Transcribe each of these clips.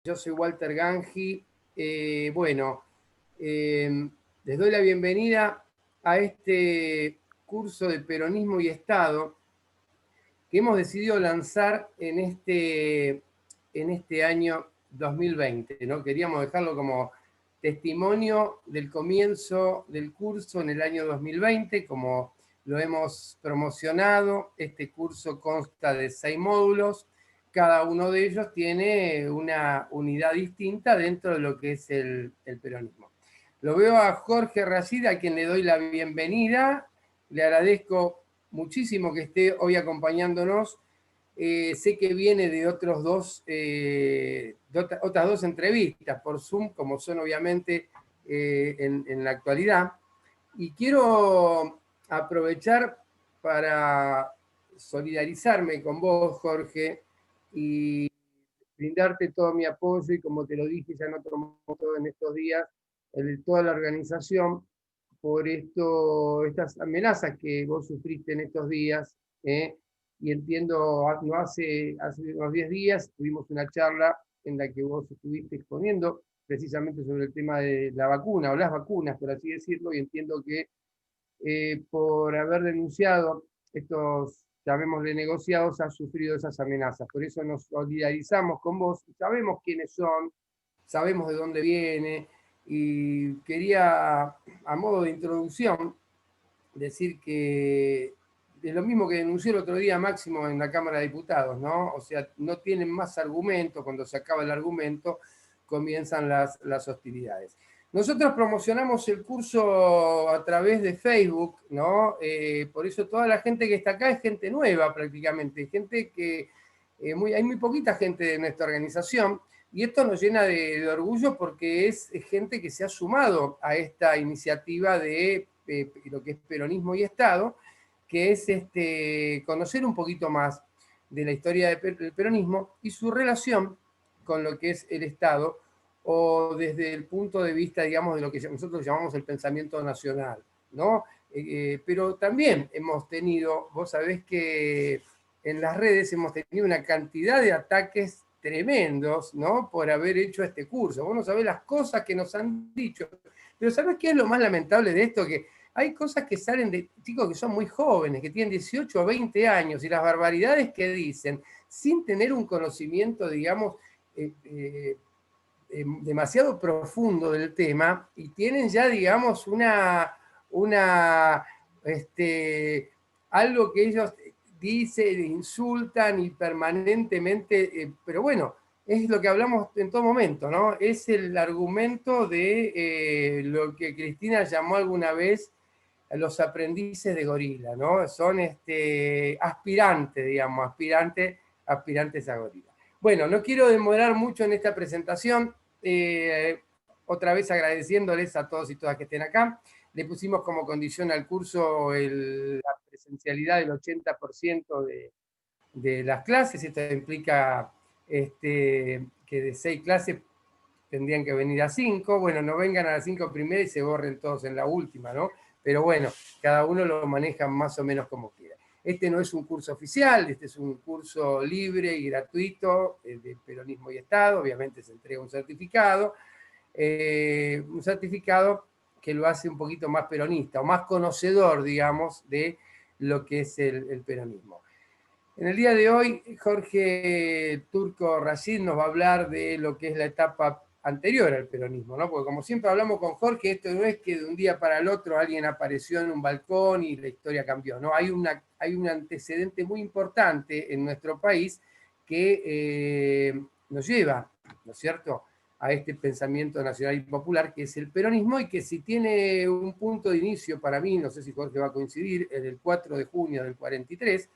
Yo soy Walter Gangi. Bueno, les doy la bienvenida a este curso de Peronismo y Estado que hemos decidido lanzar en este año 2020, ¿no? Queríamos dejarlo como testimonio del comienzo del curso en el año 2020, como lo hemos promocionado. Este curso consta de 6 módulos. Cada uno de ellos tiene una unidad distinta dentro de lo que es el peronismo. Lo veo a Jorge Racid, a quien le doy la bienvenida. Le agradezco muchísimo que esté hoy acompañándonos. Sé que viene de otras dos entrevistas por Zoom, como son obviamente en la actualidad. Y quiero aprovechar para solidarizarme con vos, Jorge, y brindarte todo mi apoyo, y como te lo dije ya en otro momento en estos días, toda la organización, por estas amenazas que vos sufriste en estos días. Y entiendo, no hace unos 10 días tuvimos una charla en la que vos estuviste exponiendo precisamente sobre el tema de la vacuna, o las vacunas, por así decirlo, y entiendo que por haber denunciado estos, llamémosle negociados, han sufrido esas amenazas. Por eso nos solidarizamos con vos, sabemos quiénes son, sabemos de dónde viene, y quería, a modo de introducción, decir que es lo mismo que denunció el otro día Máximo en la Cámara de Diputados, ¿no? O sea, no tienen más argumento. Cuando se acaba el argumento, comienzan las hostilidades. Nosotros promocionamos el curso a través de Facebook, ¿no? Por eso toda la gente que está acá es gente nueva prácticamente, gente que hay muy poquita gente de nuestra organización, y esto nos llena de orgullo porque es gente que se ha sumado a esta iniciativa de lo que es Peronismo y Estado, que es conocer un poquito más de la historia del peronismo y su relación con lo que es el Estado, o desde el punto de vista, digamos, de lo que nosotros llamamos el pensamiento nacional, ¿no? Pero también hemos tenido, vos sabés que en las redes hemos tenido una cantidad de ataques tremendos, ¿no? Por haber hecho este curso. Vos no sabés las cosas que nos han dicho. Pero ¿sabés qué es lo más lamentable de esto? Que hay cosas que salen de chicos que son muy jóvenes, que tienen 18 o 20 años, y las barbaridades que dicen, sin tener un conocimiento, digamos, demasiado profundo del tema, y tienen ya, digamos, una algo que ellos dicen, insultan y permanentemente, pero bueno, es lo que hablamos en todo momento, ¿no? Es el argumento de lo que Cristina llamó alguna vez a los aprendices de gorila, ¿no? Son aspirantes, digamos, aspirantes a gorila. Bueno, no quiero demorar mucho en esta presentación. Otra vez agradeciéndoles a todos y todas que estén acá. Le pusimos como condición al curso la presencialidad del 80% de las clases. Esto implica que de 6 clases tendrían que venir a 5. Bueno, no vengan a las 5 primeras y se borren todos en la última, ¿no? Pero bueno, cada uno lo maneja más o menos como quiera. Este no es un curso oficial, este es un curso libre y gratuito de Peronismo y Estado. Obviamente se entrega un certificado que lo hace un poquito más peronista, o más conocedor, digamos, de lo que es el peronismo. En el día de hoy, Jorge Turco Racid nos va a hablar de lo que es la etapa anterior al peronismo, ¿no? Porque como siempre hablamos con Jorge, esto no es que de un día para el otro alguien apareció en un balcón y la historia cambió, ¿no? Hay un antecedente muy importante en nuestro país que nos lleva, ¿no es cierto?, a este pensamiento nacional y popular que es el peronismo, y que si tiene un punto de inicio para mí, no sé si Jorge va a coincidir, en el 4 de junio del 43,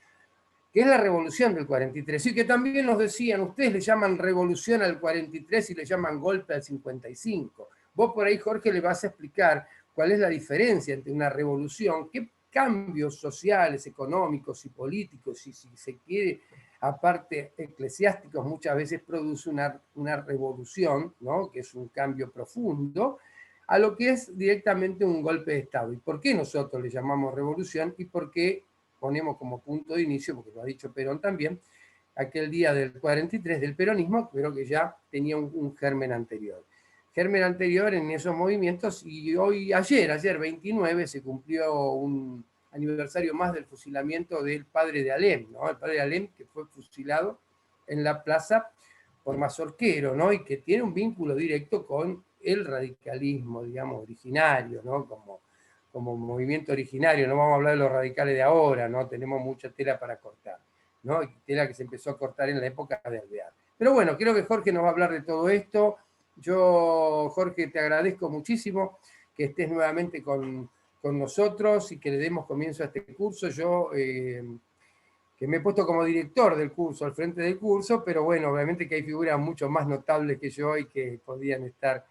que es la revolución del 43, y que también nos decían, ustedes le llaman revolución al 43 y le llaman golpe al 55. Vos por ahí, Jorge, le vas a explicar cuál es la diferencia entre una revolución, qué cambios sociales, económicos y políticos, y si se quiere, aparte eclesiásticos, muchas veces produce una revolución, ¿no?, que es un cambio profundo, a lo que es directamente un golpe de Estado. ¿Y por qué nosotros le llamamos revolución? Y por qué ponemos como punto de inicio, porque lo ha dicho Perón también, aquel día del 43 del peronismo, pero que ya tenía un germen anterior. Germen anterior en esos movimientos, y ayer 29, se cumplió un aniversario más del fusilamiento del padre de Alem, ¿no? El padre de Alem, que fue fusilado en la plaza por Mazorquero, ¿no? Y que tiene un vínculo directo con el radicalismo, digamos, originario, ¿no? Como movimiento originario. No vamos a hablar de los radicales de ahora, ¿no? Tenemos mucha tela para cortar, ¿no? Tela que se empezó a cortar en la época de Alvear. Pero bueno, creo que Jorge nos va a hablar de todo esto. Yo, Jorge, te agradezco muchísimo que estés nuevamente con nosotros y que le demos comienzo a este curso. Yo, que me he puesto como director del curso, al frente del curso, pero bueno, obviamente que hay figuras mucho más notables que yo y que podrían estar,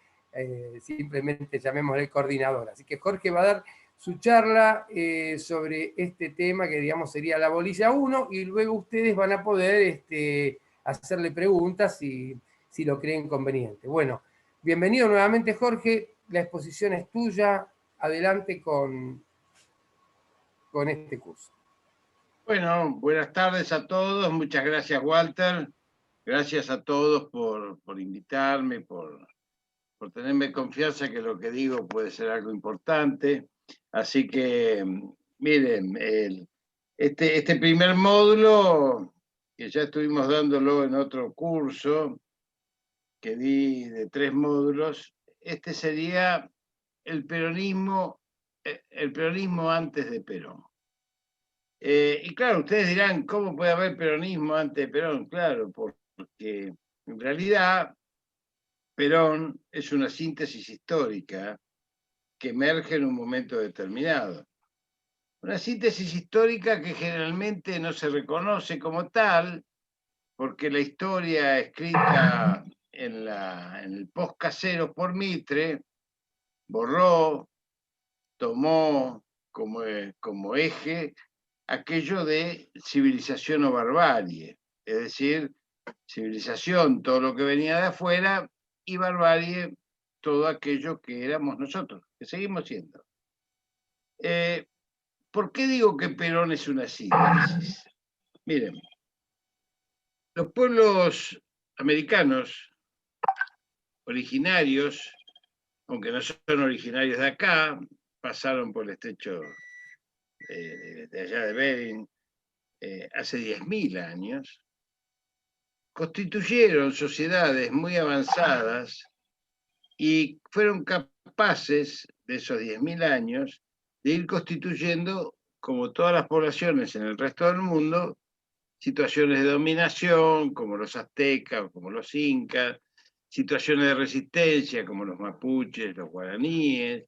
simplemente llamémosle coordinador. Así que Jorge va a dar su charla sobre este tema que, digamos, sería la bolilla 1, y luego ustedes van a poder hacerle preguntas si lo creen conveniente. Bueno, bienvenido nuevamente, Jorge. La exposición es tuya. Adelante con este curso. Bueno, buenas tardes a todos. Muchas gracias, Walter. Gracias a todos por invitarme, por tenerme confianza que lo que digo puede ser algo importante. Así que, miren, este primer módulo, que ya estuvimos dándolo en otro curso, que di de 3 módulos, este sería el peronismo antes de Perón. Y claro, ustedes dirán, ¿cómo puede haber peronismo antes de Perón? Claro, porque en realidad Perón es una síntesis histórica que emerge en un momento determinado. Una síntesis histórica que generalmente no se reconoce como tal, porque la historia escrita en el post-Caseros por Mitre borró, tomó como eje aquello de civilización o barbarie, es decir, civilización, todo lo que venía de afuera, y barbarie, todo aquello que éramos nosotros, que seguimos siendo. ¿Por qué digo que Perón es una síntesis? Miren, los pueblos americanos originarios, aunque no son originarios de acá, pasaron por el estrecho de allá de Bering hace 10.000 años, constituyeron sociedades muy avanzadas y fueron capaces de esos 10.000 años de ir constituyendo, como todas las poblaciones en el resto del mundo, situaciones de dominación, como los aztecas, como los incas, situaciones de resistencia, como los mapuches, los guaraníes,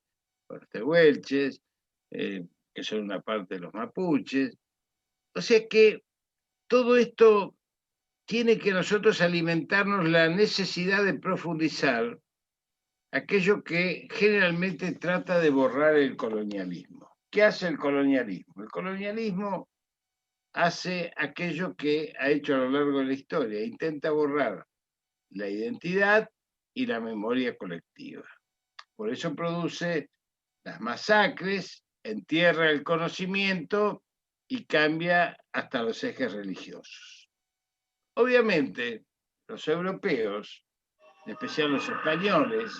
los tehuelches, que son una parte de los mapuches. O sea que todo esto tiene que nosotros alimentarnos la necesidad de profundizar aquello que generalmente trata de borrar el colonialismo. ¿Qué hace el colonialismo? El colonialismo hace aquello que ha hecho a lo largo de la historia, intenta borrar la identidad y la memoria colectiva. Por eso produce las masacres, entierra el conocimiento y cambia hasta los ejes religiosos. Obviamente, los europeos, en especial los españoles,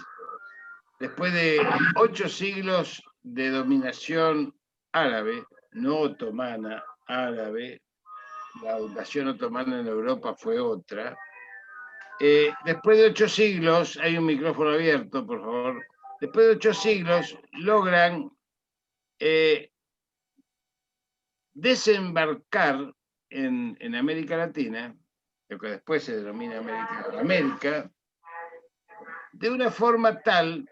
después de 8 siglos de dominación árabe, no otomana, árabe, la invasión otomana en Europa fue otra. Después de 8 siglos, hay un micrófono abierto, por favor. Después de 8 siglos, logran desembarcar en América Latina, lo que después se denomina América, de una forma tal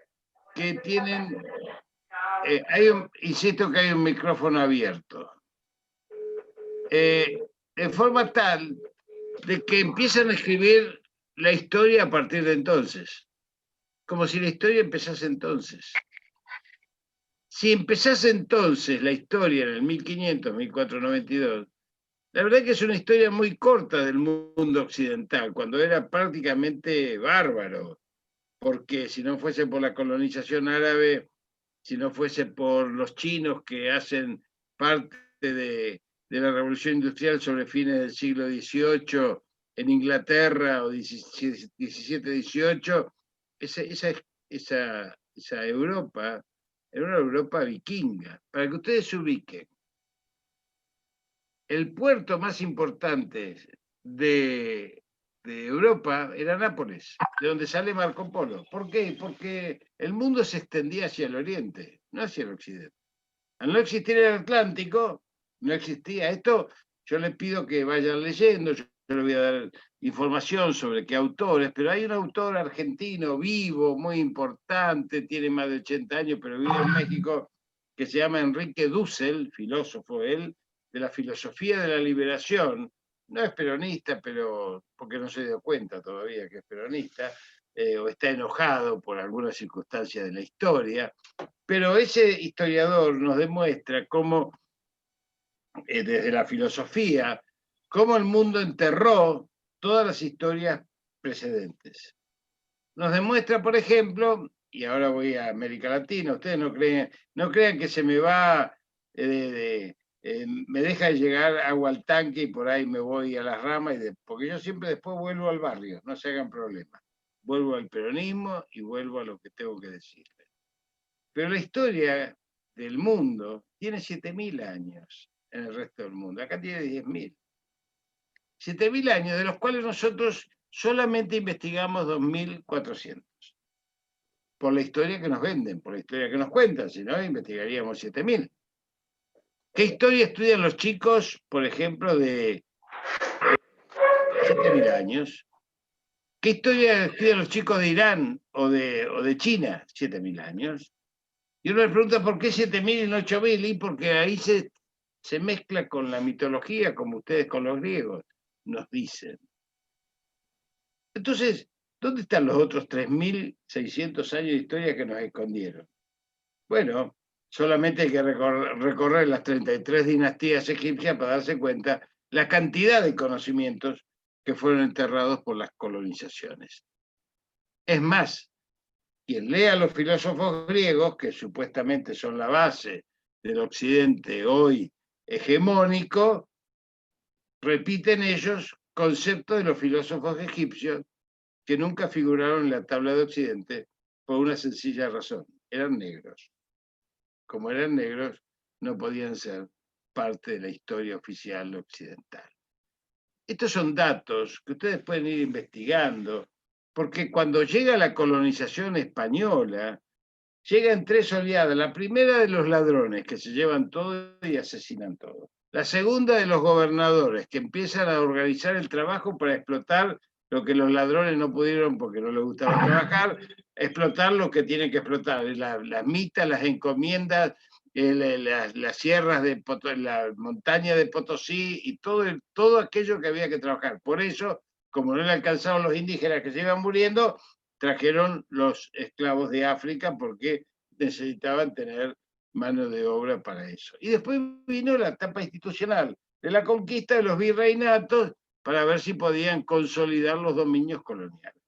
que tienen, insisto que hay un micrófono abierto, de forma tal de que empiezan a escribir la historia a partir de entonces, como si la historia empezase entonces. Si empezase entonces la historia en el 1500, 1492, la verdad que es una historia muy corta del mundo occidental, cuando era prácticamente bárbaro, porque si no fuese por la colonización árabe, si no fuese por los chinos que hacen parte de de la Revolución Industrial sobre fines del siglo XVIII en Inglaterra, o XVII, XVIII, esa Europa era una Europa vikinga. Para que ustedes se ubiquen, el puerto más importante de Europa era Nápoles, de donde sale Marco Polo. ¿Por qué? Porque el mundo se extendía hacia el oriente, no hacia el occidente. Al no existir el Atlántico, no existía esto. Yo les pido que vayan leyendo, yo les voy a dar información sobre qué autores, pero hay un autor argentino vivo, muy importante, tiene más de 80 años, pero vive en México, que se llama Enrique Dussel, filósofo él, de la filosofía de la liberación. No es peronista, pero porque no se dio cuenta todavía que es peronista, o está enojado por alguna circunstancia de la historia, pero ese historiador nos demuestra cómo, desde la filosofía, cómo el mundo enterró todas las historias precedentes. Nos demuestra, por ejemplo, y ahora voy a América Latina, ustedes no crean que se me va, me deja de llegar agua al tanque y por ahí me voy a las ramas, porque yo siempre después vuelvo al barrio, no se hagan problemas. Vuelvo al peronismo y vuelvo a lo que tengo que decirles. Pero la historia del mundo tiene 7.000 años en el resto del mundo. Acá tiene 10.000. 7.000 años, de los cuales nosotros solamente investigamos 2.400. Por la historia que nos venden, por la historia que nos cuentan, si no, investigaríamos 7.000. ¿Qué historia estudian los chicos, por ejemplo, de 7.000 años? ¿Qué historia estudian los chicos de Irán o de China? 7.000 años. Y uno le pregunta por qué 7.000 y no 8.000, y porque ahí se mezcla con la mitología, como ustedes con los griegos nos dicen. Entonces, ¿dónde están los otros 3.600 años de historia que nos escondieron? Bueno, solamente hay que recorrer las 33 dinastías egipcias para darse cuenta la cantidad de conocimientos que fueron enterrados por las colonizaciones. Es más, quien lea a los filósofos griegos, que supuestamente son la base del occidente hoy hegemónico, repiten ellos conceptos de los filósofos egipcios que nunca figuraron en la tabla de occidente por una sencilla razón: eran negros. Como eran negros, no podían ser parte de la historia oficial occidental. Estos son datos que ustedes pueden ir investigando, porque cuando llega la colonización española, llegan 3 oleadas. La primera de los ladrones, que se llevan todo y asesinan todo. La segunda de los gobernadores, que empiezan a organizar el trabajo para explotar lo que los ladrones no pudieron porque no les gustaba trabajar, explotar lo que tienen que explotar, las mitas, las encomiendas, las sierras de la montaña de Potosí y todo aquello que había que trabajar. Por eso, como no le alcanzaron los indígenas que se iban muriendo, trajeron los esclavos de África porque necesitaban tener mano de obra para eso. Y después vino la etapa institucional de la conquista de los virreinatos para ver si podían consolidar los dominios coloniales.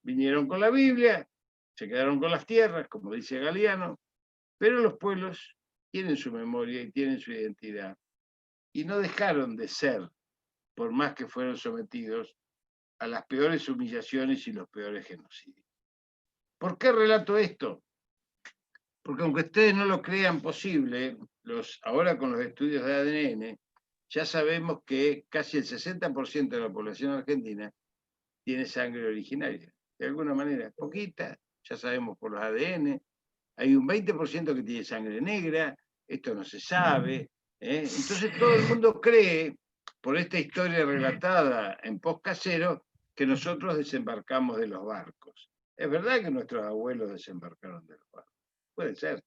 Vinieron con la Biblia, se quedaron con las tierras, como dice Galeano, pero los pueblos tienen su memoria y tienen su identidad. Y no dejaron de ser, por más que fueron sometidos a las peores humillaciones y los peores genocidios. ¿Por qué relato esto? Porque aunque ustedes no lo crean posible, ahora con los estudios de ADN, ya sabemos que casi el 60% de la población argentina tiene sangre originaria. De alguna manera, poquita, ya sabemos por los ADN. Hay un 20% que tiene sangre negra, esto no se sabe. Entonces todo el mundo cree, por esta historia relatada en post casero, que nosotros desembarcamos de los barcos. Es verdad que nuestros abuelos desembarcaron de los barcos, puede ser,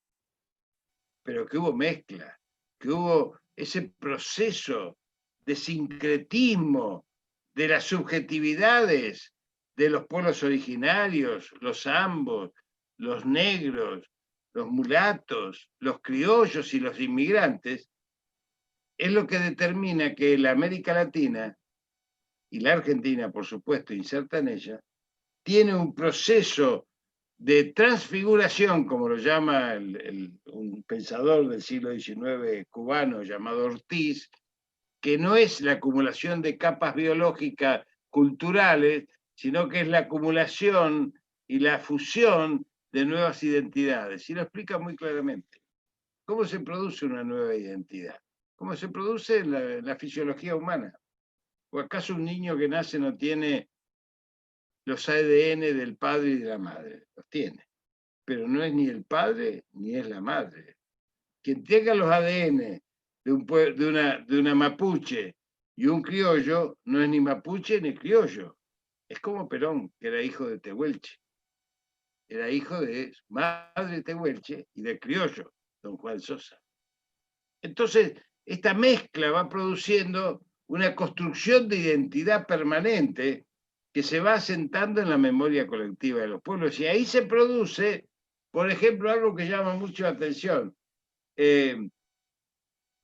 pero que hubo mezcla, que hubo ese proceso de sincretismo de las subjetividades de los pueblos originarios, los ambos, los negros, los mulatos, los criollos y los inmigrantes, es lo que determina que la América Latina, y la Argentina, por supuesto, inserta en ella, tiene un proceso de transfiguración, como lo llama un pensador del siglo XIX cubano llamado Ortiz, que no es la acumulación de capas biológicas culturales, sino que es la acumulación y la fusión de nuevas identidades. Y lo explica muy claramente. ¿Cómo se produce una nueva identidad? ¿Cómo se produce en la fisiología humana? ¿O acaso un niño que nace no tiene los ADN del padre y de la madre? Los tiene. Pero no es ni el padre ni es la madre. Quien tenga los ADN de una mapuche y un criollo, no es ni mapuche ni criollo. Es como Perón, que era hijo de Tehuelche. Era hijo de madre Tehuelche y de criollo, don Juan Sosa. Entonces, esta mezcla va produciendo una construcción de identidad permanente que se va asentando en la memoria colectiva de los pueblos. Y ahí se produce, por ejemplo, algo que llama mucho la atención.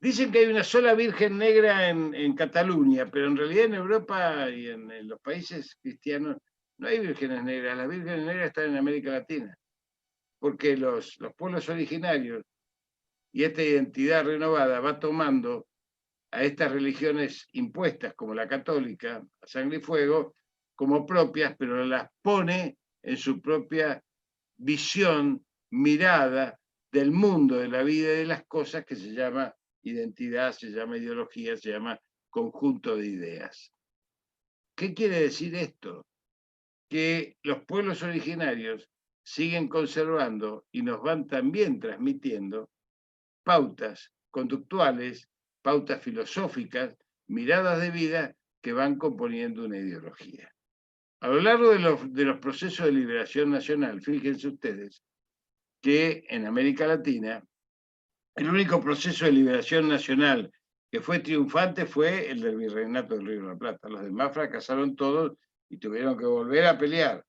Dicen que hay una sola Virgen Negra en Cataluña, pero en realidad en Europa y en los países cristianos no hay vírgenes negras. Las vírgenes negras están en América Latina, porque los pueblos originarios y esta identidad renovada va tomando a estas religiones impuestas, como la católica, a sangre y fuego, como propias, pero las pone en su propia visión, mirada del mundo, de la vida y de las cosas, que se llama identidad, se llama ideología, se llama conjunto de ideas. ¿Qué quiere decir esto? Que los pueblos originarios siguen conservando y nos van también transmitiendo pautas conductuales, pautas filosóficas, miradas de vida que van componiendo una ideología. A lo largo de los procesos de liberación nacional, fíjense ustedes que en América Latina el único proceso de liberación nacional que fue triunfante fue el del Virreinato del Río de la Plata. Los demás fracasaron todos y tuvieron que volver a pelear.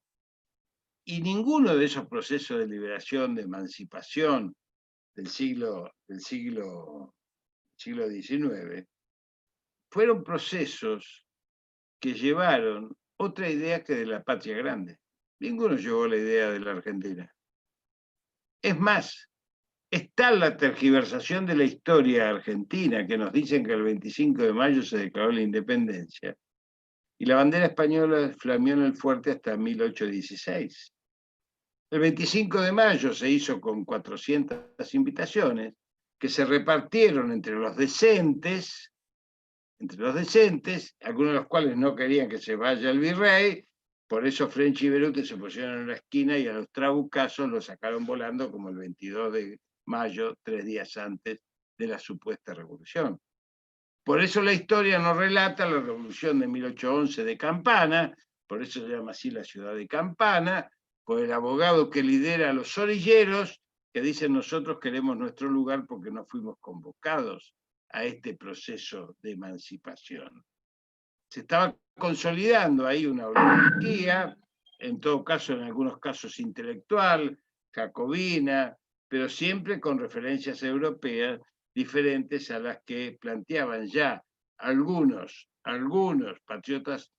Y ninguno de esos procesos de liberación, de emancipación del siglo XIX, fueron procesos que llevaron otra idea que de la patria grande. Ninguno llevó la idea de la Argentina. Es más, está la tergiversación de la historia argentina, que nos dicen que el 25 de mayo se declaró la independencia, y la bandera española flameó en el fuerte hasta 1816. El 25 de mayo se hizo con 400 invitaciones que se repartieron entre los decentes, algunos de los cuales no querían que se vaya el virrey, por eso French y Berute se pusieron en la esquina y a los trabucazos los sacaron volando como el 22 de mayo, 3 días antes de la supuesta revolución. Por eso la historia no relata la revolución de 1811 de Campana, por eso se llama así la ciudad de Campana, por el abogado que lidera a los orilleros, que dicen nosotros queremos nuestro lugar porque no fuimos convocados a este proceso de emancipación. Se estaba consolidando ahí una oligarquía, en todo caso, en algunos casos intelectual, jacobina, pero siempre con referencias europeas diferentes a las que planteaban ya algunos patriotas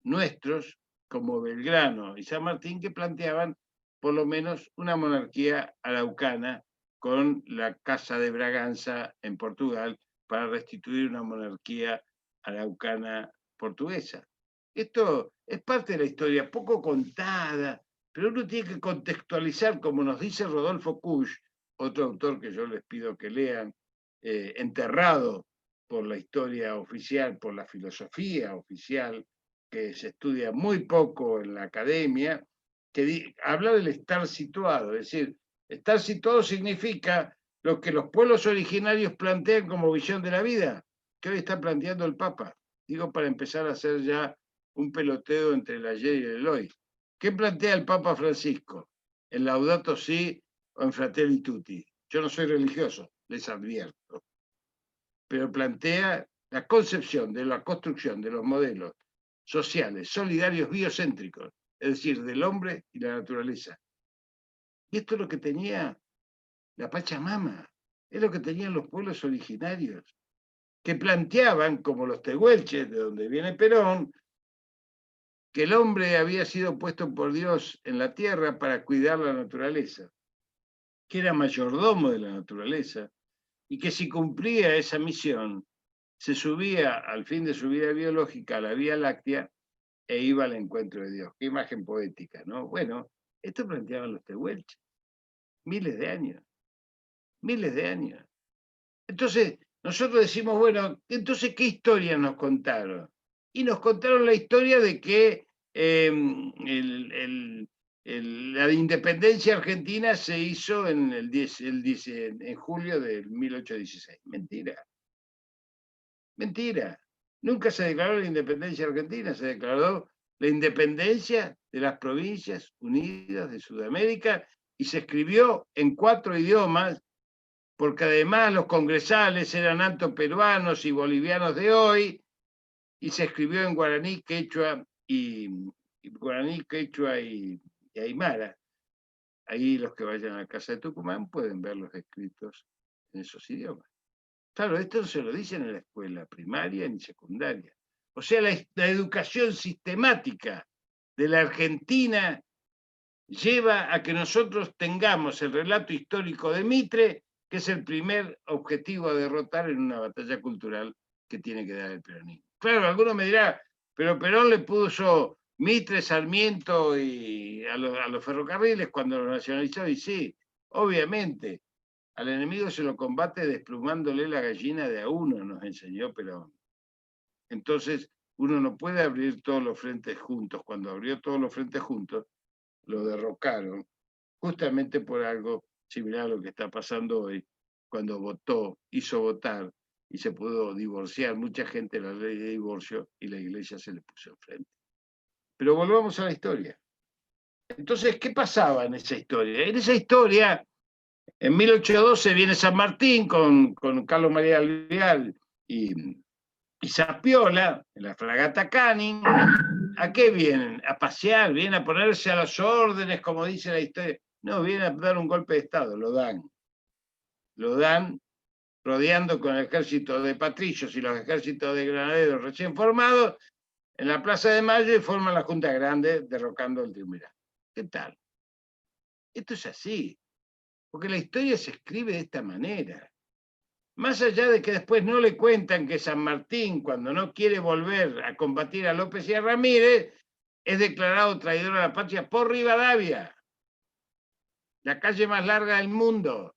nuestros, como Belgrano y San Martín, que planteaban por lo menos una monarquía araucana con la Casa de Braganza en Portugal para restituir una monarquía araucana portuguesa. Esto es parte de la historia, poco contada, pero uno tiene que contextualizar, como nos dice Rodolfo Kusch, otro autor que yo les pido que lean, enterrado por la historia oficial, por la filosofía oficial, que se estudia muy poco en la academia, que habla del estar situado, es decir, estar situado significa lo que los pueblos originarios plantean como visión de la vida, que hoy está planteando el Papa. Digo, para empezar a hacer ya un peloteo entre el ayer y el hoy. ¿Qué plantea el Papa Francisco? En Laudato Si o en Fratelli Tutti. Yo no soy religioso, les advierto, pero plantea la concepción de la construcción de los modelos sociales, solidarios, biocéntricos, es decir, del hombre y la naturaleza. Y esto es lo que tenía la Pachamama, es lo que tenían los pueblos originarios, que planteaban, como los tehuelches, de donde viene Perón, que el hombre había sido puesto por Dios en la tierra para cuidar la naturaleza, que era mayordomo de la naturaleza, y que si cumplía esa misión, se subía al fin de su vida biológica a la Vía Láctea e iba al encuentro de Dios. Qué imagen poética, ¿no? Bueno, esto planteaban los tehuelches, miles de años, miles de años. Entonces, nosotros decimos, bueno, entonces, ¿qué historia nos contaron? Y nos contaron la historia de que la independencia argentina se hizo en en julio de 1816. Mentira. Mentira. Nunca se declaró la independencia argentina, se declaró la independencia de las Provincias Unidas de Sudamérica y se escribió en 4 idiomas, porque además los congresales eran alto peruanos y bolivianos de hoy, y se escribió en guaraní, quechua y aymara. Ahí los que vayan a la Casa de Tucumán pueden ver los escritos en esos idiomas. Claro, esto no se lo dicen en la escuela primaria ni secundaria. O sea, la educación sistemática de la Argentina lleva a que nosotros tengamos el relato histórico de Mitre, que es el primer objetivo a derrotar en una batalla cultural que tiene que dar el peronismo. Claro, alguno me dirá, pero Perón le puso Mitre, Sarmiento y a los ferrocarriles cuando lo nacionalizó, y sí, obviamente, al enemigo se lo combate desplumándole la gallina de a uno, nos enseñó Perón. Entonces, uno no puede abrir todos los frentes juntos. Cuando abrió todos los frentes juntos, lo derrocaron, justamente por algo similar a lo que está pasando hoy, cuando hizo votar y se pudo divorciar mucha gente la ley de divorcio y la iglesia se le puso enfrente. Pero volvamos a la historia. Entonces, ¿qué pasaba en esa historia? En esa historia, en 1812 viene San Martín con Carlos María Alvear y Zapiola, en la fragata Canning. ¿A qué vienen? A pasear, vienen a ponerse a las órdenes, como dice la historia. No, vienen a dar un golpe de Estado, lo dan. Lo dan rodeando con el ejército de patrillos y los ejércitos de granaderos recién formados en la Plaza de Mayo y forman la Junta Grande derrocando el triunvirato. ¿Qué tal? Esto es así, porque la historia se escribe de esta manera. Más allá de que después no le cuentan que San Martín, cuando no quiere volver a combatir a López y a Ramírez, es declarado traidor a la patria por Rivadavia, la calle más larga del mundo,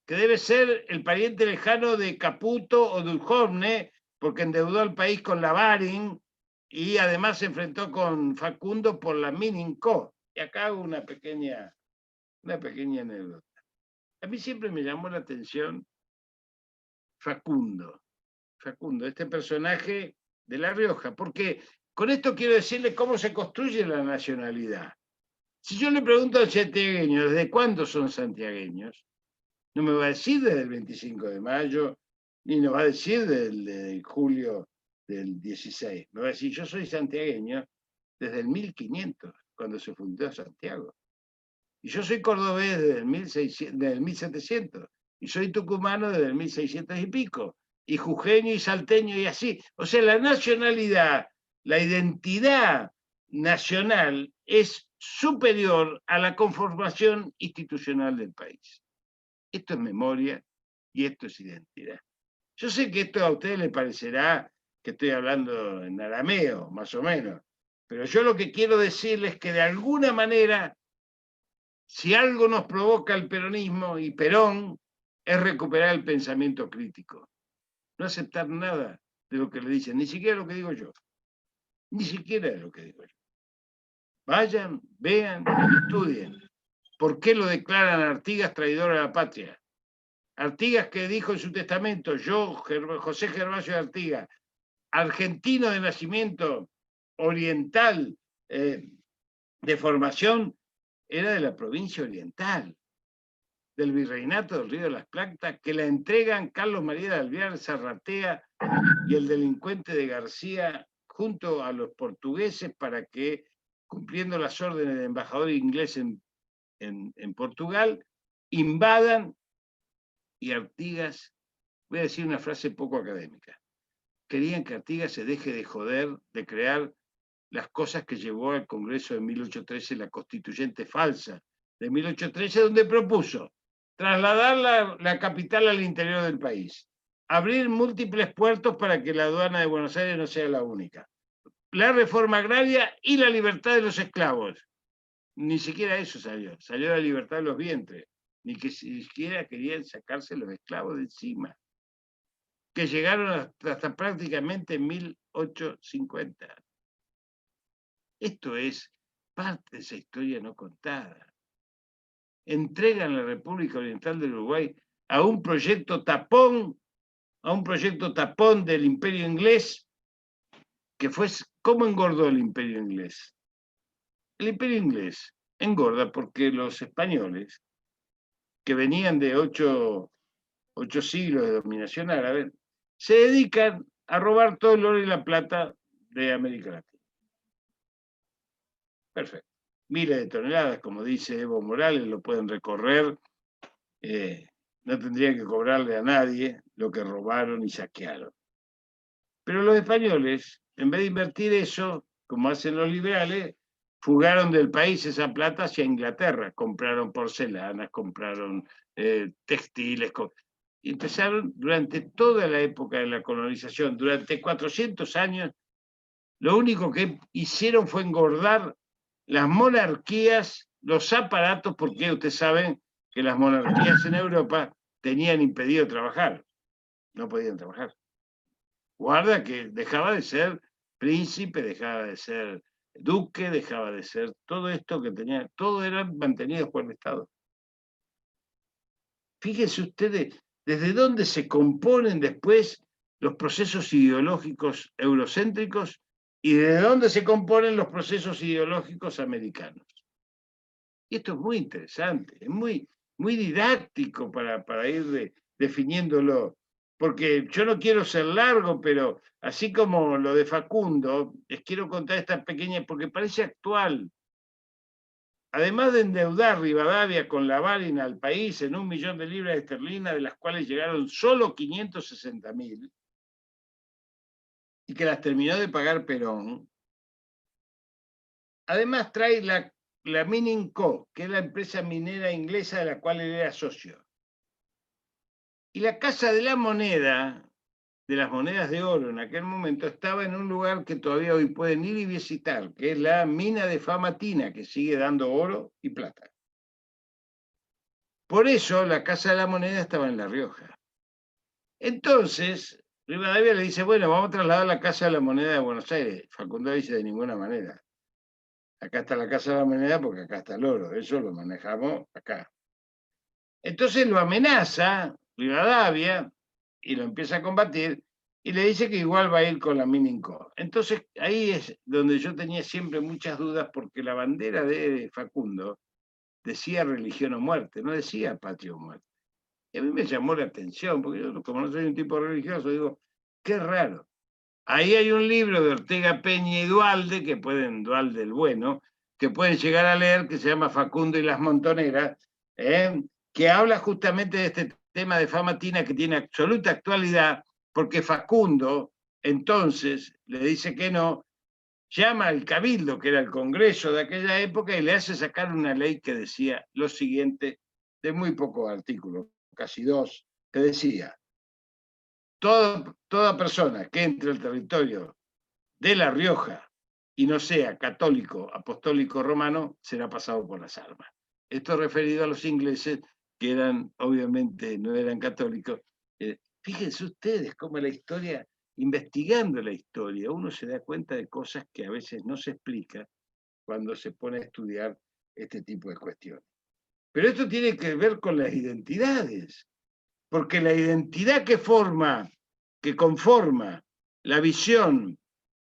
que debe ser el pariente lejano de Caputo o Duhovne, porque endeudó al país con la Baring y además se enfrentó con Facundo por la Mininco. Y acá hago una pequeña anécdota. A mí siempre me llamó la atención Facundo, este personaje de La Rioja, porque con esto quiero decirle cómo se construye la nacionalidad. Si yo le pregunto al santiagueño, ¿desde cuándo son santiagueños? No me va a decir desde el 25 de mayo, ni nos va a decir desde julio del 16. Me va a decir, yo soy santiagueño desde el 1500, cuando se fundó Santiago. Y yo soy cordobés desde el 1700. Y soy tucumano desde el 1600 y pico. Y jujeño y salteño y así. O sea, la nacionalidad, la identidad nacional es superior a la conformación institucional del país. Esto es memoria y esto es identidad. Yo sé que esto a ustedes les parecerá que estoy hablando en arameo, más o menos, pero yo lo que quiero decirles es que de alguna manera, si algo nos provoca el peronismo y Perón, es recuperar el pensamiento crítico. No aceptar nada de lo que le dicen, ni siquiera lo que digo yo. Ni siquiera lo que digo yo. Vayan, vean, estudien. ¿Por qué lo declaran Artigas traidor a la patria? Artigas, que dijo en su testamento, yo, José Gervasio de Artigas, argentino de nacimiento, oriental, de formación, era de la provincia oriental, del virreinato del Río de las Plata, que la entregan Carlos María de Alvear, Zarratea y el delincuente de García junto a los portugueses para que, cumpliendo las órdenes del embajador inglés en Portugal, invadan. Y Artigas, voy a decir una frase poco académica, querían que Artigas se deje de joder, de crear las cosas que llevó al Congreso de 1813, la constituyente falsa de 1813, donde propuso trasladar la capital al interior del país, abrir múltiples puertos para que la aduana de Buenos Aires no sea la única. La reforma agraria y la libertad de los esclavos. Ni siquiera eso salió. Salió la libertad de los vientres. Ni que siquiera querían sacarse los esclavos de encima. Que llegaron hasta prácticamente 1850. Esto es parte de esa historia no contada. Entregan la República Oriental del Uruguay a un proyecto tapón del Imperio Inglés, que fue cómo engordó el Imperio Inglés. El Imperio Inglés engorda porque los españoles, que venían de 8 siglos de dominación árabe, se dedican a robar todo el oro y la plata de América Latina. Perfecto. Miles de toneladas, como dice Evo Morales, lo pueden recorrer. No tendrían que cobrarle a nadie lo que robaron y saquearon. Pero los españoles, en vez de invertir eso, como hacen los liberales, fugaron del país esa plata hacia Inglaterra. Compraron porcelanas, compraron textiles. Y empezaron durante toda la época de la colonización, durante 400 años, lo único que hicieron fue engordar las monarquías, los aparatos, porque ustedes saben que las monarquías en Europa tenían impedido trabajar, no podían trabajar. Guarda que dejaba de ser príncipe, dejaba de ser duque, dejaba de ser todo esto que tenía, todo eran mantenidos por el Estado. Fíjense ustedes desde dónde se componen después los procesos ideológicos eurocéntricos y de dónde se componen los procesos ideológicos americanos. Y esto es muy interesante, es muy didáctico para ir definiéndolo, porque yo no quiero ser largo, pero así como lo de Facundo, les quiero contar esta pequeña, porque parece actual. Además de endeudar Rivadavia con la Barina al país en 1 millón de libras esterlinas, de las cuales llegaron solo 560.000, y que las terminó de pagar Perón, además trae la Mininco, que es la empresa minera inglesa de la cual él era socio. Y la Casa de la Moneda, de las monedas de oro en aquel momento, estaba en un lugar que todavía hoy pueden ir y visitar, que es la mina de Famatina, que sigue dando oro y plata. Por eso la Casa de la Moneda estaba en La Rioja. Entonces, Rivadavia le dice, bueno, vamos a trasladar la Casa de la Moneda de Buenos Aires. Facundo dice, de ninguna manera. Acá está la Casa de la Moneda porque acá está el oro, eso lo manejamos acá. Entonces lo amenaza Rivadavia y lo empieza a combatir y le dice que igual va a ir con la Mininco. Entonces ahí es donde yo tenía siempre muchas dudas porque la bandera de Facundo decía religión o muerte, no decía patria o muerte. Y a mí me llamó la atención, porque yo como no soy un tipo religioso, digo, qué raro. Ahí hay un libro de Ortega Peña y Duhalde, Duhalde el bueno, que pueden llegar a leer, que se llama Facundo y las Montoneras, que habla justamente de este tema de Famatina que tiene absoluta actualidad, porque Facundo entonces le dice que no, llama al Cabildo, que era el Congreso de aquella época, y le hace sacar una ley que decía lo siguiente, de muy pocos artículos, casi 2, que decía, toda persona que entre al territorio de La Rioja y no sea católico, apostólico romano, será pasado por las armas. Esto referido a los ingleses, que obviamente no eran católicos. Fíjense ustedes cómo la historia, investigando la historia, uno se da cuenta de cosas que a veces no se explica cuando se pone a estudiar este tipo de cuestiones. Pero esto tiene que ver con las identidades, porque la identidad que conforma la visión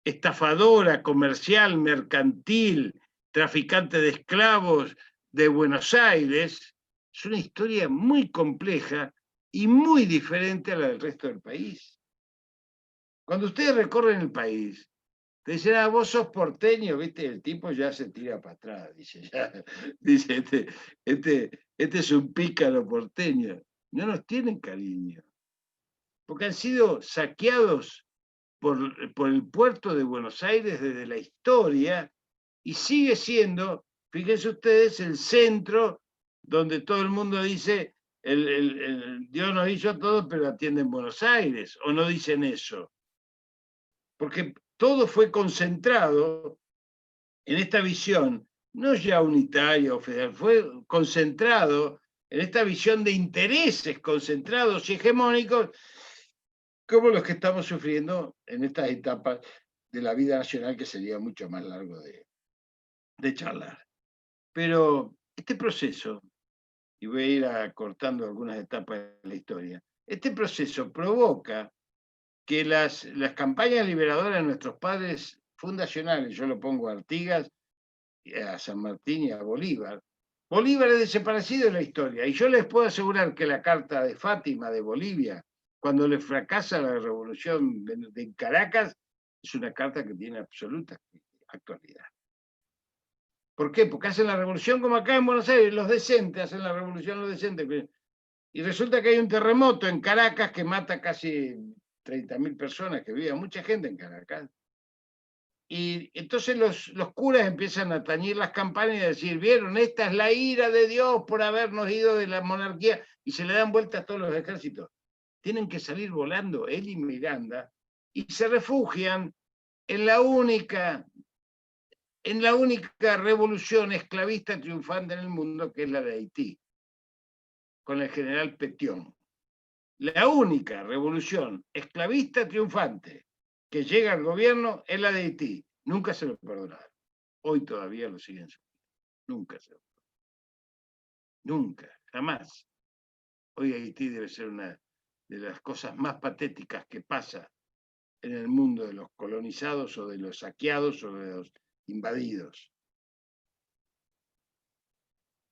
estafadora, comercial, mercantil, traficante de esclavos de Buenos Aires, es una historia muy compleja y muy diferente a la del resto del país. Cuando ustedes recorren el país, te dicen, vos sos porteño, ¿viste? El tipo ya se tira para atrás, dice, este es un pícaro porteño. No nos tienen cariño, porque han sido saqueados por el puerto de Buenos Aires desde la historia y sigue siendo, fíjense ustedes, el centro donde todo el mundo dice Dios nos hizo a todos, pero atiende en Buenos Aires, o no dicen eso. Porque todo fue concentrado en esta visión, no ya unitaria o federal, fue concentrado en esta visión de intereses concentrados y hegemónicos, como los que estamos sufriendo en estas etapas de la vida nacional, que sería mucho más largo de charlar. Pero este proceso, y voy a ir acortando algunas etapas de la historia, este proceso provoca que las campañas liberadoras de nuestros padres fundacionales, yo lo pongo a Artigas, a San Martín y a Bolívar. Bolívar es desaparecido de la historia, y yo les puedo asegurar que la carta de Fátima de Bolivia, cuando le fracasa la revolución de Caracas, es una carta que tiene absoluta actualidad. ¿Por qué? Porque hacen la revolución como acá en Buenos Aires, los decentes hacen la revolución, los decentes. Y resulta que hay un terremoto en Caracas que mata casi 30.000 personas, que vive mucha gente en Caracas. Y entonces los curas empiezan a tañir las campanas y a decir, vieron, esta es la ira de Dios por habernos ido de la monarquía, y se le dan vuelta a todos los ejércitos. Tienen que salir volando él y Miranda, y se refugian en la única revolución esclavista triunfante en el mundo, que es la de Haití, con el general Petión. La única revolución esclavista triunfante que llega al gobierno es la de Haití. Nunca se lo perdonaron. Hoy todavía lo siguen sufriendo. Nunca se lo perdonaron. Nunca, jamás. Hoy Haití debe ser una de las cosas más patéticas que pasa en el mundo de los colonizados o de los saqueados o de los invadidos.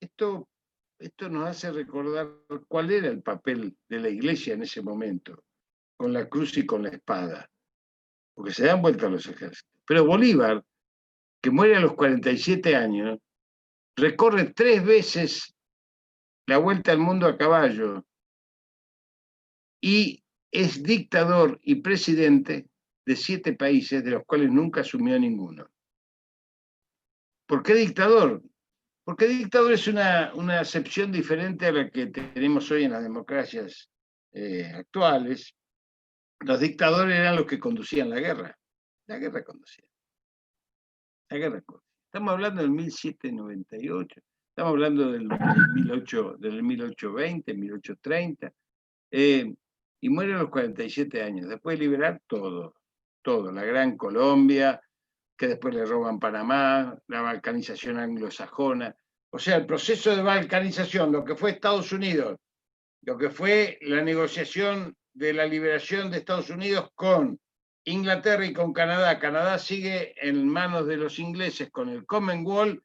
Esto nos hace recordar cuál era el papel de la Iglesia en ese momento, con la cruz y con la espada, porque se dan vuelta los ejércitos. Pero Bolívar, que muere a los 47 años, recorre 3 veces la vuelta al mundo a caballo y es dictador y presidente de 7 países, de los cuales nunca asumió ninguno. ¿Por qué dictador? Porque dictador es una acepción diferente a la que tenemos hoy en las democracias actuales. Los dictadores eran los que conducían la guerra. La guerra conducía. La guerra conducía. Estamos hablando del 1798, estamos hablando del 1820, 1830, y muere a los 47 años. Después de liberar todo, la Gran Colombia, que después le roban Panamá, la balcanización anglosajona. O sea, el proceso de balcanización, lo que fue Estados Unidos, lo que fue la negociación de la liberación de Estados Unidos con Inglaterra y con Canadá. Canadá sigue en manos de los ingleses con el Commonwealth,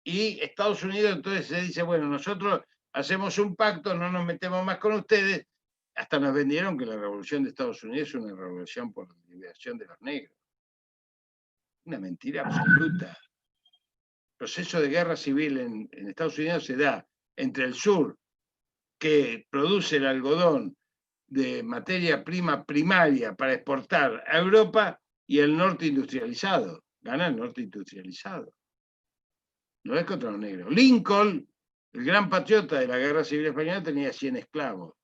y Estados Unidos entonces se dice, bueno, nosotros hacemos un pacto, no nos metemos más con ustedes. Hasta nos vendieron que la revolución de Estados Unidos es una revolución por la liberación de los negros. Una mentira absoluta. El proceso de guerra civil en Estados Unidos se da entre el sur, que produce el algodón de materia prima primaria para exportar a Europa, y el norte industrializado. Gana el norte industrializado. No es contra los negros. Lincoln, el gran patriota de la Guerra Civil Española, tenía 100 esclavos.